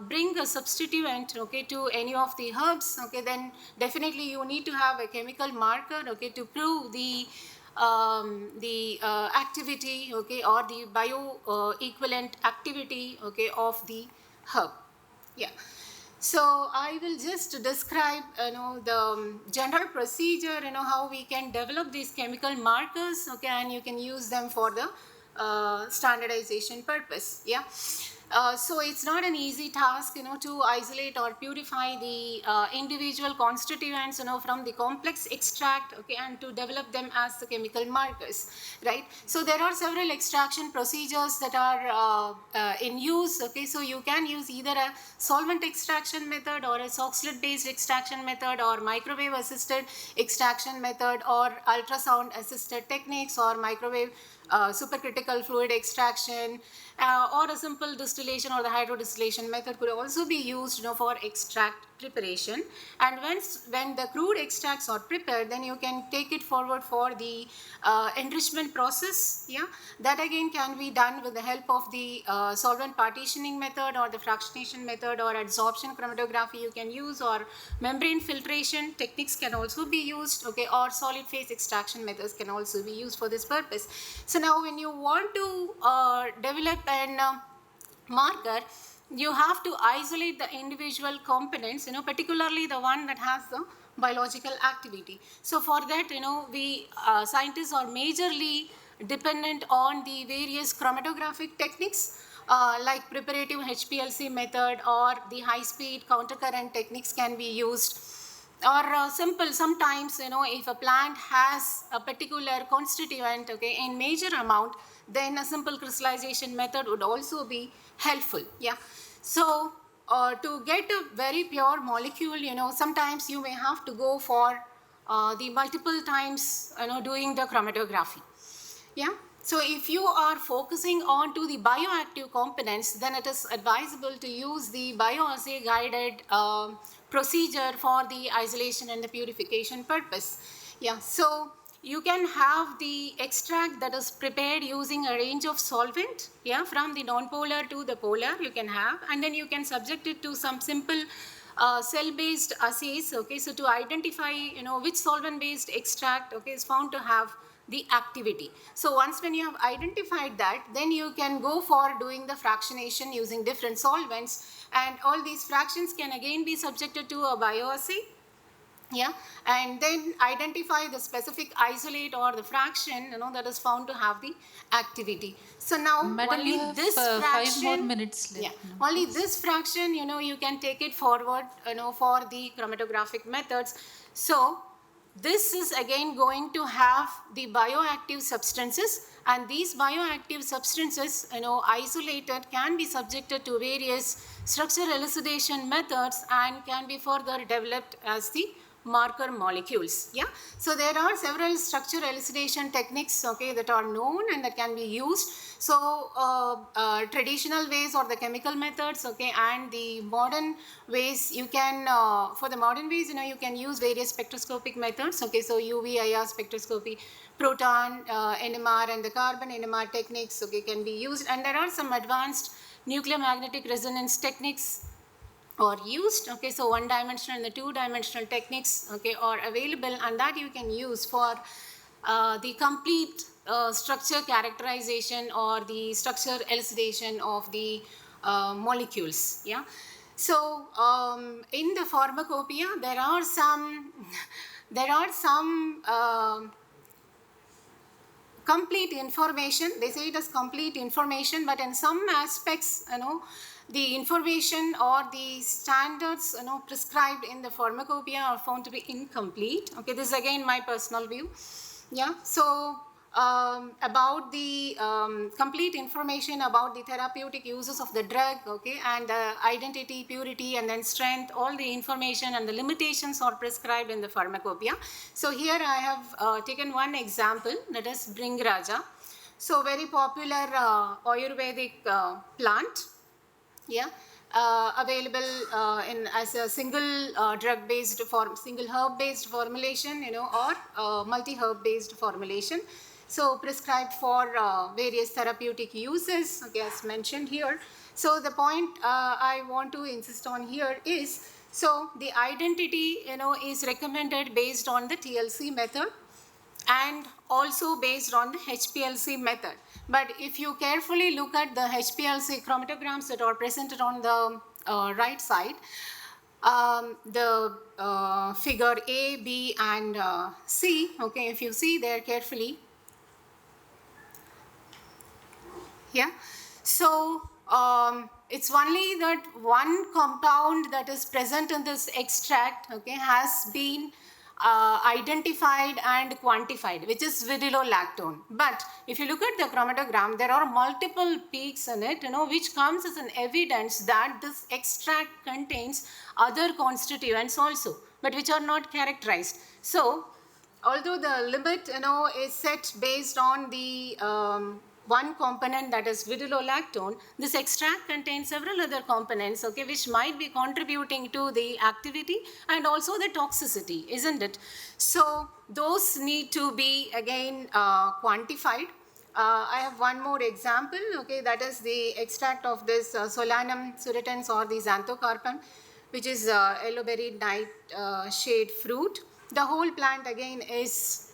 bring a substituent, okay, to any of the herbs, okay, then definitely you need to have a chemical marker, okay, to prove the activity, okay, or the bio equivalent activity, okay, of the herb. Yeah. So I will just describe, the general procedure, how we can develop these chemical markers, okay, and you can use them for the standardization purpose. Yeah. So it's not an easy task, to isolate or purify the individual constituents, from the complex extract, okay, and to develop them as the chemical markers, right? So there are several extraction procedures that are in use, okay. So you can use either a solvent extraction method or a Soxhlet based extraction method, or microwave assisted extraction method, or ultrasound assisted techniques, or microwave supercritical fluid extraction, or a simple distillation or the hydrodistillation method could also be used, for extract preparation. And when the crude extracts are prepared, then you can take it forward for the enrichment process. Yeah, that again can be done with the help of the solvent partitioning method, or the fractionation method, or adsorption chromatography you can use, or membrane filtration techniques can also be used, okay, or solid phase extraction methods can also be used for this purpose. So now when you want to develop an marker, you have to isolate the individual components, particularly the one that has the biological activity. So for that, we scientists are majorly dependent on the various chromatographic techniques, like preparative HPLC method or the high-speed countercurrent techniques can be used. Or simple, sometimes, if a plant has a particular constituent, okay, in major amount, then a simple crystallization method would also be helpful. Yeah. So to get a very pure molecule, sometimes you may have to go for the multiple times, doing the chromatography. Yeah. So if you are focusing on to the bioactive components, then it is advisable to use the bioassay guided procedure for the isolation and the purification purpose. Yeah. So you can have the extract that is prepared using a range of solvent, yeah, from the non-polar to the polar you can have, and then you can subject it to some simple cell-based assays, okay, so to identify, which solvent-based extract, okay, is found to have the activity. So once when you have identified that, then you can go for doing the fractionation using different solvents, and all these fractions can again be subjected to a bioassay. Yeah, and then identify the specific isolate or the fraction, that is found to have the activity. So now Madam, only you have this 5 more fraction, minutes left. yeah, only this fraction, you can take it forward, for the chromatographic methods. So this is again going to have the bioactive substances, and these bioactive substances, isolated, can be subjected to various structure elucidation methods and can be further developed as the marker molecules. Yeah. So there are several structure elucidation techniques, okay, that are known and that can be used. So traditional ways or the chemical methods, okay, and the modern ways, you can, for the modern ways, you can use various spectroscopic methods, okay, so UV, IR spectroscopy, proton, NMR, and the carbon NMR techniques, okay, can be used. And there are some advanced nuclear magnetic resonance techniques or used, okay, so one-dimensional and the two-dimensional techniques, okay, are available, and that you can use for the complete structure characterization or the structure elucidation of the molecules. Yeah. So in the pharmacopoeia, there are some complete information. They say it is complete information, but in some aspects, the information or the standards, prescribed in the pharmacopoeia are found to be incomplete. Okay, this is again my personal view. Yeah. So about the complete information about the therapeutic uses of the drug, okay, and the identity, purity, and then strength, all the information and the limitations are prescribed in the pharmacopoeia. So here I have taken one example, that is Bringraja. So very popular Ayurvedic plant. Yeah. Available in as a single drug-based form, single herb-based formulation, or multi-herb-based formulation. So prescribed for various therapeutic uses, okay, as mentioned here. So the point I want to insist on here is, so the identity, is recommended based on the TLC method and also based on the HPLC method. But if you carefully look at the HPLC chromatograms that are presented on the right side, the figure A, B, and C, okay, if you see there carefully, yeah, so it's only that one compound that is present in this extract, okay, has been identified and quantified, which is vinylolactone. But if you look at the chromatogram, there are multiple peaks in it, which comes as an evidence that this extract contains other constituents also, but which are not characterized. So although the limit, is set based on the one component, that is vinylolactone, this extract contains several other components, okay, which might be contributing to the activity and also the toxicity, isn't it? So those need to be again quantified. I have one more example, okay, that is the extract of this Solanum surritans or the xanthocarpum, which is yellow berry night shade fruit. The whole plant again is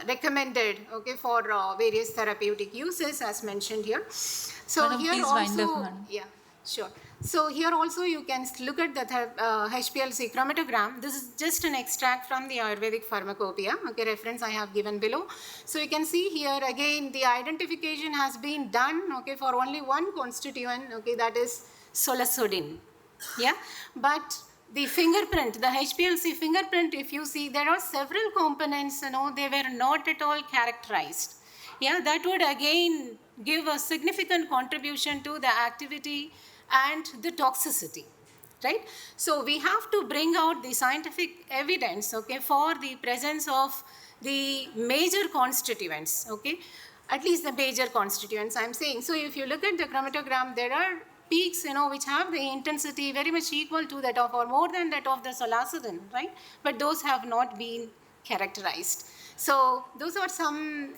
recommended, okay, for various therapeutic uses as mentioned here. So Madam, here please wind also, up, madam. yeah, sure. So here also you can look at the HPLC chromatogram. This is just an extract from the Ayurvedic pharmacopoeia, okay, reference I have given below. So you can see here again the identification has been done, okay, for only one constituent, okay, that is solosodin, yeah, but the fingerprint, the HPLC fingerprint, if you see, there are several components, they were not at all characterized. Yeah, that would again give a significant contribution to the activity and the toxicity, right? So we have to bring out the scientific evidence, okay, for the presence of the major constituents, okay, at least the major constituents I'm saying. So if you look at the chromatogram, there are peaks, which have the intensity very much equal to that of or more than that of the solacodin, right? But those have not been characterized. So those are some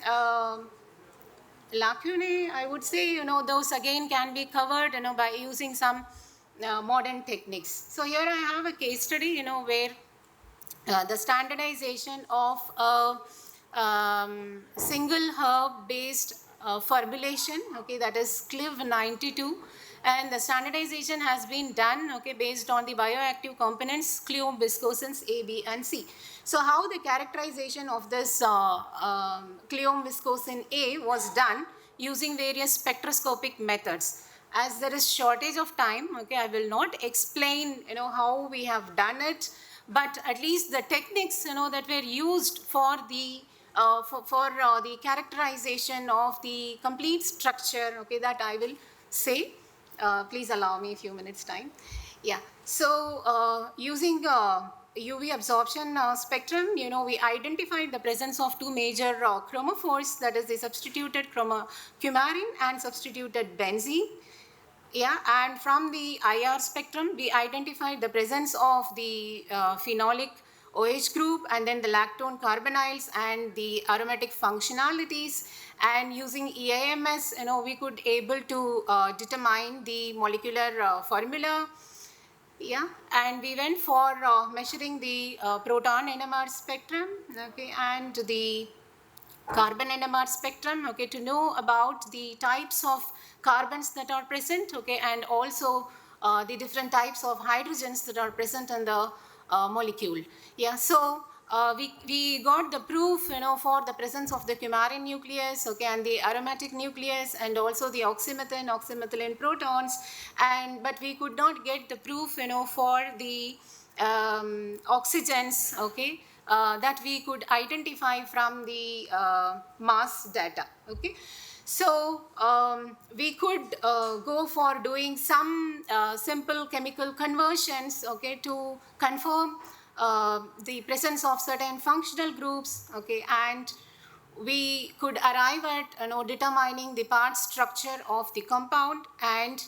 lacunae, I would say, those again can be covered, by using some modern techniques. So here I have a case study, where the standardization of a single herb based formulation, okay, that is CLIV 92, and the standardization has been done, okay, based on the bioactive components Clium viscosins A, B and C. So how the characterization of this Clium viscosin A was done using various spectroscopic methods. As there is shortage of time, okay, I will not explain, how we have done it, but at least the techniques, that were used for the the characterization of the complete structure, okay, that I will say. Please allow me a few minutes time. Yeah, so using UV absorption spectrum, we identified the presence of two major chromophores, that is the substituted coumarin and substituted benzene. Yeah, and from the IR spectrum, we identified the presence of the phenolic OH group and then the lactone carbonyls and the aromatic functionalities. And using EAMS, we could able to determine the molecular formula. Yeah, and we went for measuring the proton NMR spectrum, okay, and the carbon NMR spectrum, okay, to know about the types of carbons that are present, okay, and also the different types of hydrogens that are present in the molecule. Yeah, so we got the proof, for the presence of the coumarin nucleus, okay, and the aromatic nucleus, and also the oxymethylene protons, but we could not get the proof, for the oxygens, okay, that we could identify from the mass data, okay. So we could go for doing some simple chemical conversions, okay, to confirm the presence of certain functional groups, okay, and we could arrive at determining the part structure of the compound, and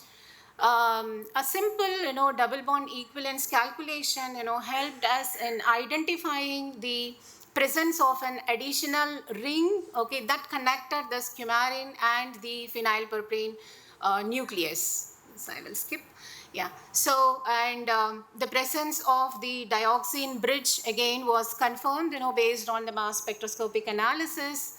a simple double bond equivalence calculation helped us in identifying the presence of an additional ring, okay, that connected the coumarin and the phenylpropane nucleus. So I will skip. Yeah, so and the presence of the dioxine bridge again was confirmed, based on the mass spectroscopic analysis,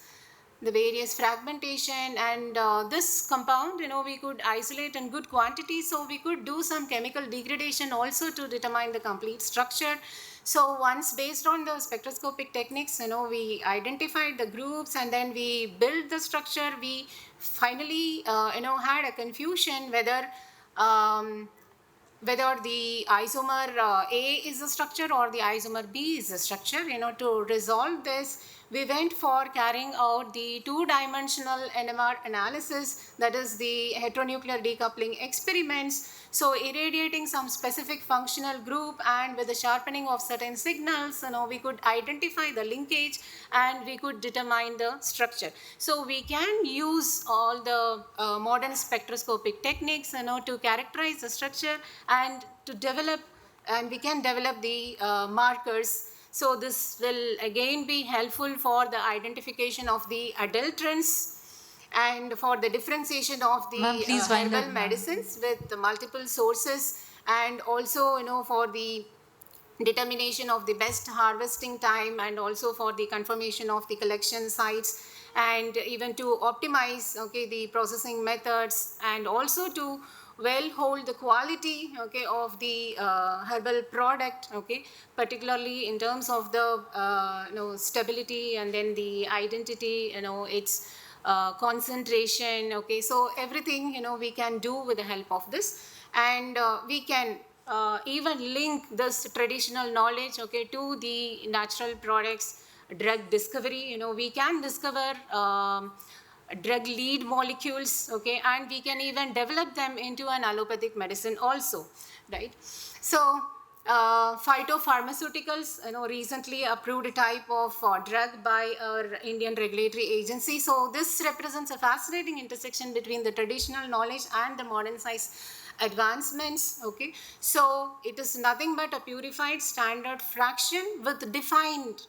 the various fragmentation, and this compound, we could isolate in good quantity, so we could do some chemical degradation also to determine the complete structure. So once based on the spectroscopic techniques, we identified the groups and then we built the structure. We finally, had a confusion whether the isomer A is the structure or the isomer B is the structure. To resolve this, we went for carrying out the two-dimensional NMR analysis, that is the heteronuclear decoupling experiments. So irradiating some specific functional group and with the sharpening of certain signals, we could identify the linkage and we could determine the structure. So we can use all the modern spectroscopic techniques, to characterize the structure and to develop, and we can develop the markers. So this will again be helpful for the identification of the adulterants and for the differentiation of the Please wind herbal up, medicines with the multiple sources, and also for the determination of the best harvesting time, and also for the confirmation of the collection sites, and even to optimize, okay, the processing methods, and also to well hold the quality, okay, of the herbal product, okay, particularly in terms of the stability, and then the identity, its concentration, okay. So everything, we can do with the help of this, and we can even link this traditional knowledge, okay, to the natural products drug discovery. We can discover drug lead molecules, okay, and we can even develop them into an allopathic medicine also, right? So phytopharmaceuticals, recently approved type of drug by our Indian regulatory agency. So this represents a fascinating intersection between the traditional knowledge and the modern science advancements, okay. So it is nothing but a purified standard fraction with defined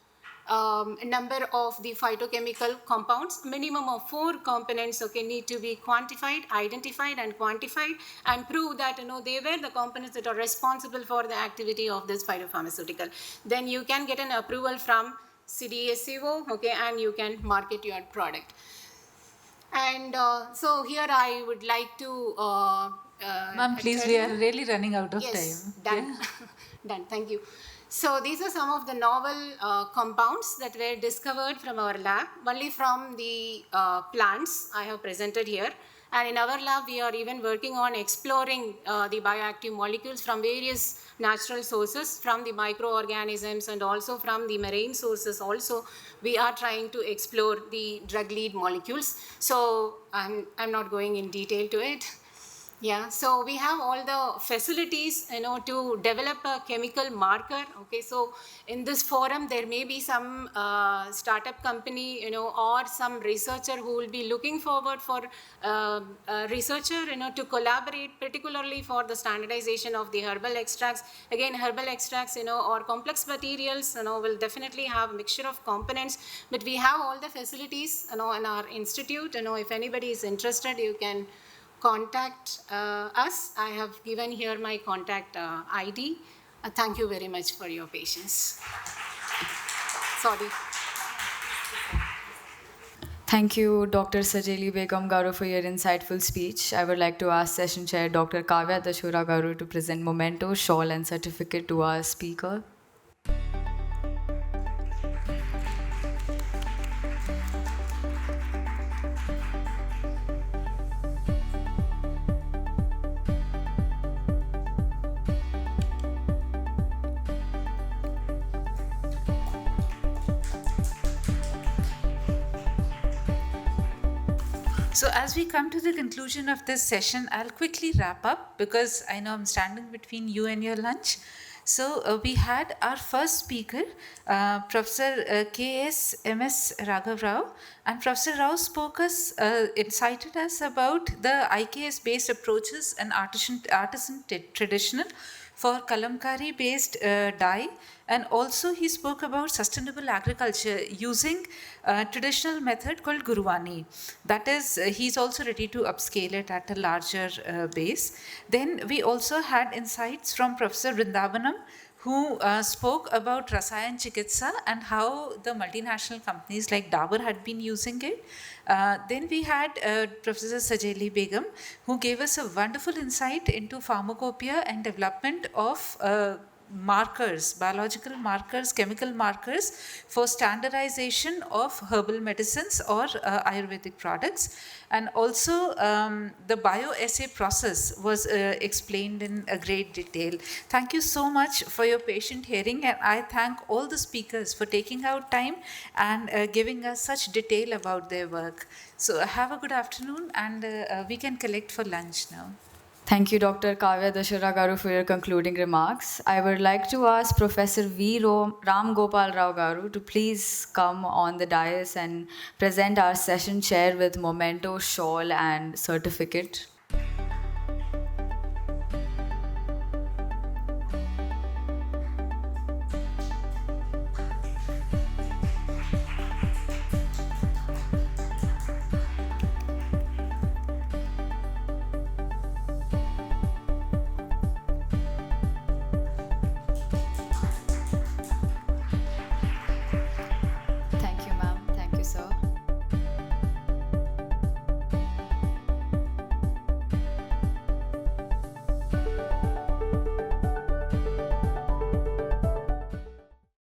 number of the phytochemical compounds. Minimum of 4 components, okay, need to be quantified, identified and quantified, and prove that they were the components that are responsible for the activity of this phytopharmaceutical. Then you can get an approval from CDSCO, okay, and you can market your product. And so here I would like to Ma'am, please, we are really running out of yes, time. done. Yeah. Done, thank you. So these are some of the novel compounds that were discovered from our lab, only from the plants I have presented here. And in our lab, we are even working on exploring the bioactive molecules from various natural sources, from the microorganisms and also from the marine sources also. We are trying to explore the drug lead molecules. So I'm not going in detail to it. Yeah, so we have all the facilities, to develop a chemical marker. Okay, so in this forum, there may be some startup company, or some researcher who will be looking forward for a researcher, to collaborate, particularly for the standardization of the herbal extracts. Again, herbal extracts, or complex materials, will definitely have a mixture of components, but we have all the facilities, in our institute. If anybody is interested, you can contact us. I have given here my contact ID. Thank you very much for your patience. Sorry. Thank you, Dr. Sajeli Begum Garu, for your insightful speech. I would like to ask Session Chair Dr. Kavya Dashora Garu to present memento, shawl, and certificate to our speaker. So as we come to the conclusion of this session, I'll quickly wrap up because I know I'm standing between you and your lunch. So we had our first speaker, Professor K.S.M.S. Raghava, and Professor Rao incited us about the IKS-based approaches and artisan traditional for Kalamkari based dye, and also he spoke about sustainable agriculture using a traditional method called Gurwani. That is, he's also ready to upscale it at a larger base. Then we also had insights from Professor Brindavanam, who spoke about Rasayana Chikitsa and how the multinational companies like Dabur had been using it. Then we had Professor Sajeli Begum, who gave us a wonderful insight into pharmacopoeia and development of markers, biological markers, chemical markers for standardization of herbal medicines or Ayurvedic products. And also the bioassay process was explained in a great detail. Thank you so much for your patient hearing, and I thank all the speakers for taking out time and giving us such detail about their work. So have a good afternoon, and we can collect for lunch now. Thank you, Dr. Kavya Dashora Garu, for your concluding remarks. I would like to ask Professor Ram Gopal Rao Garu to please come on the dais and present our session chair with memento, shawl, and certificate.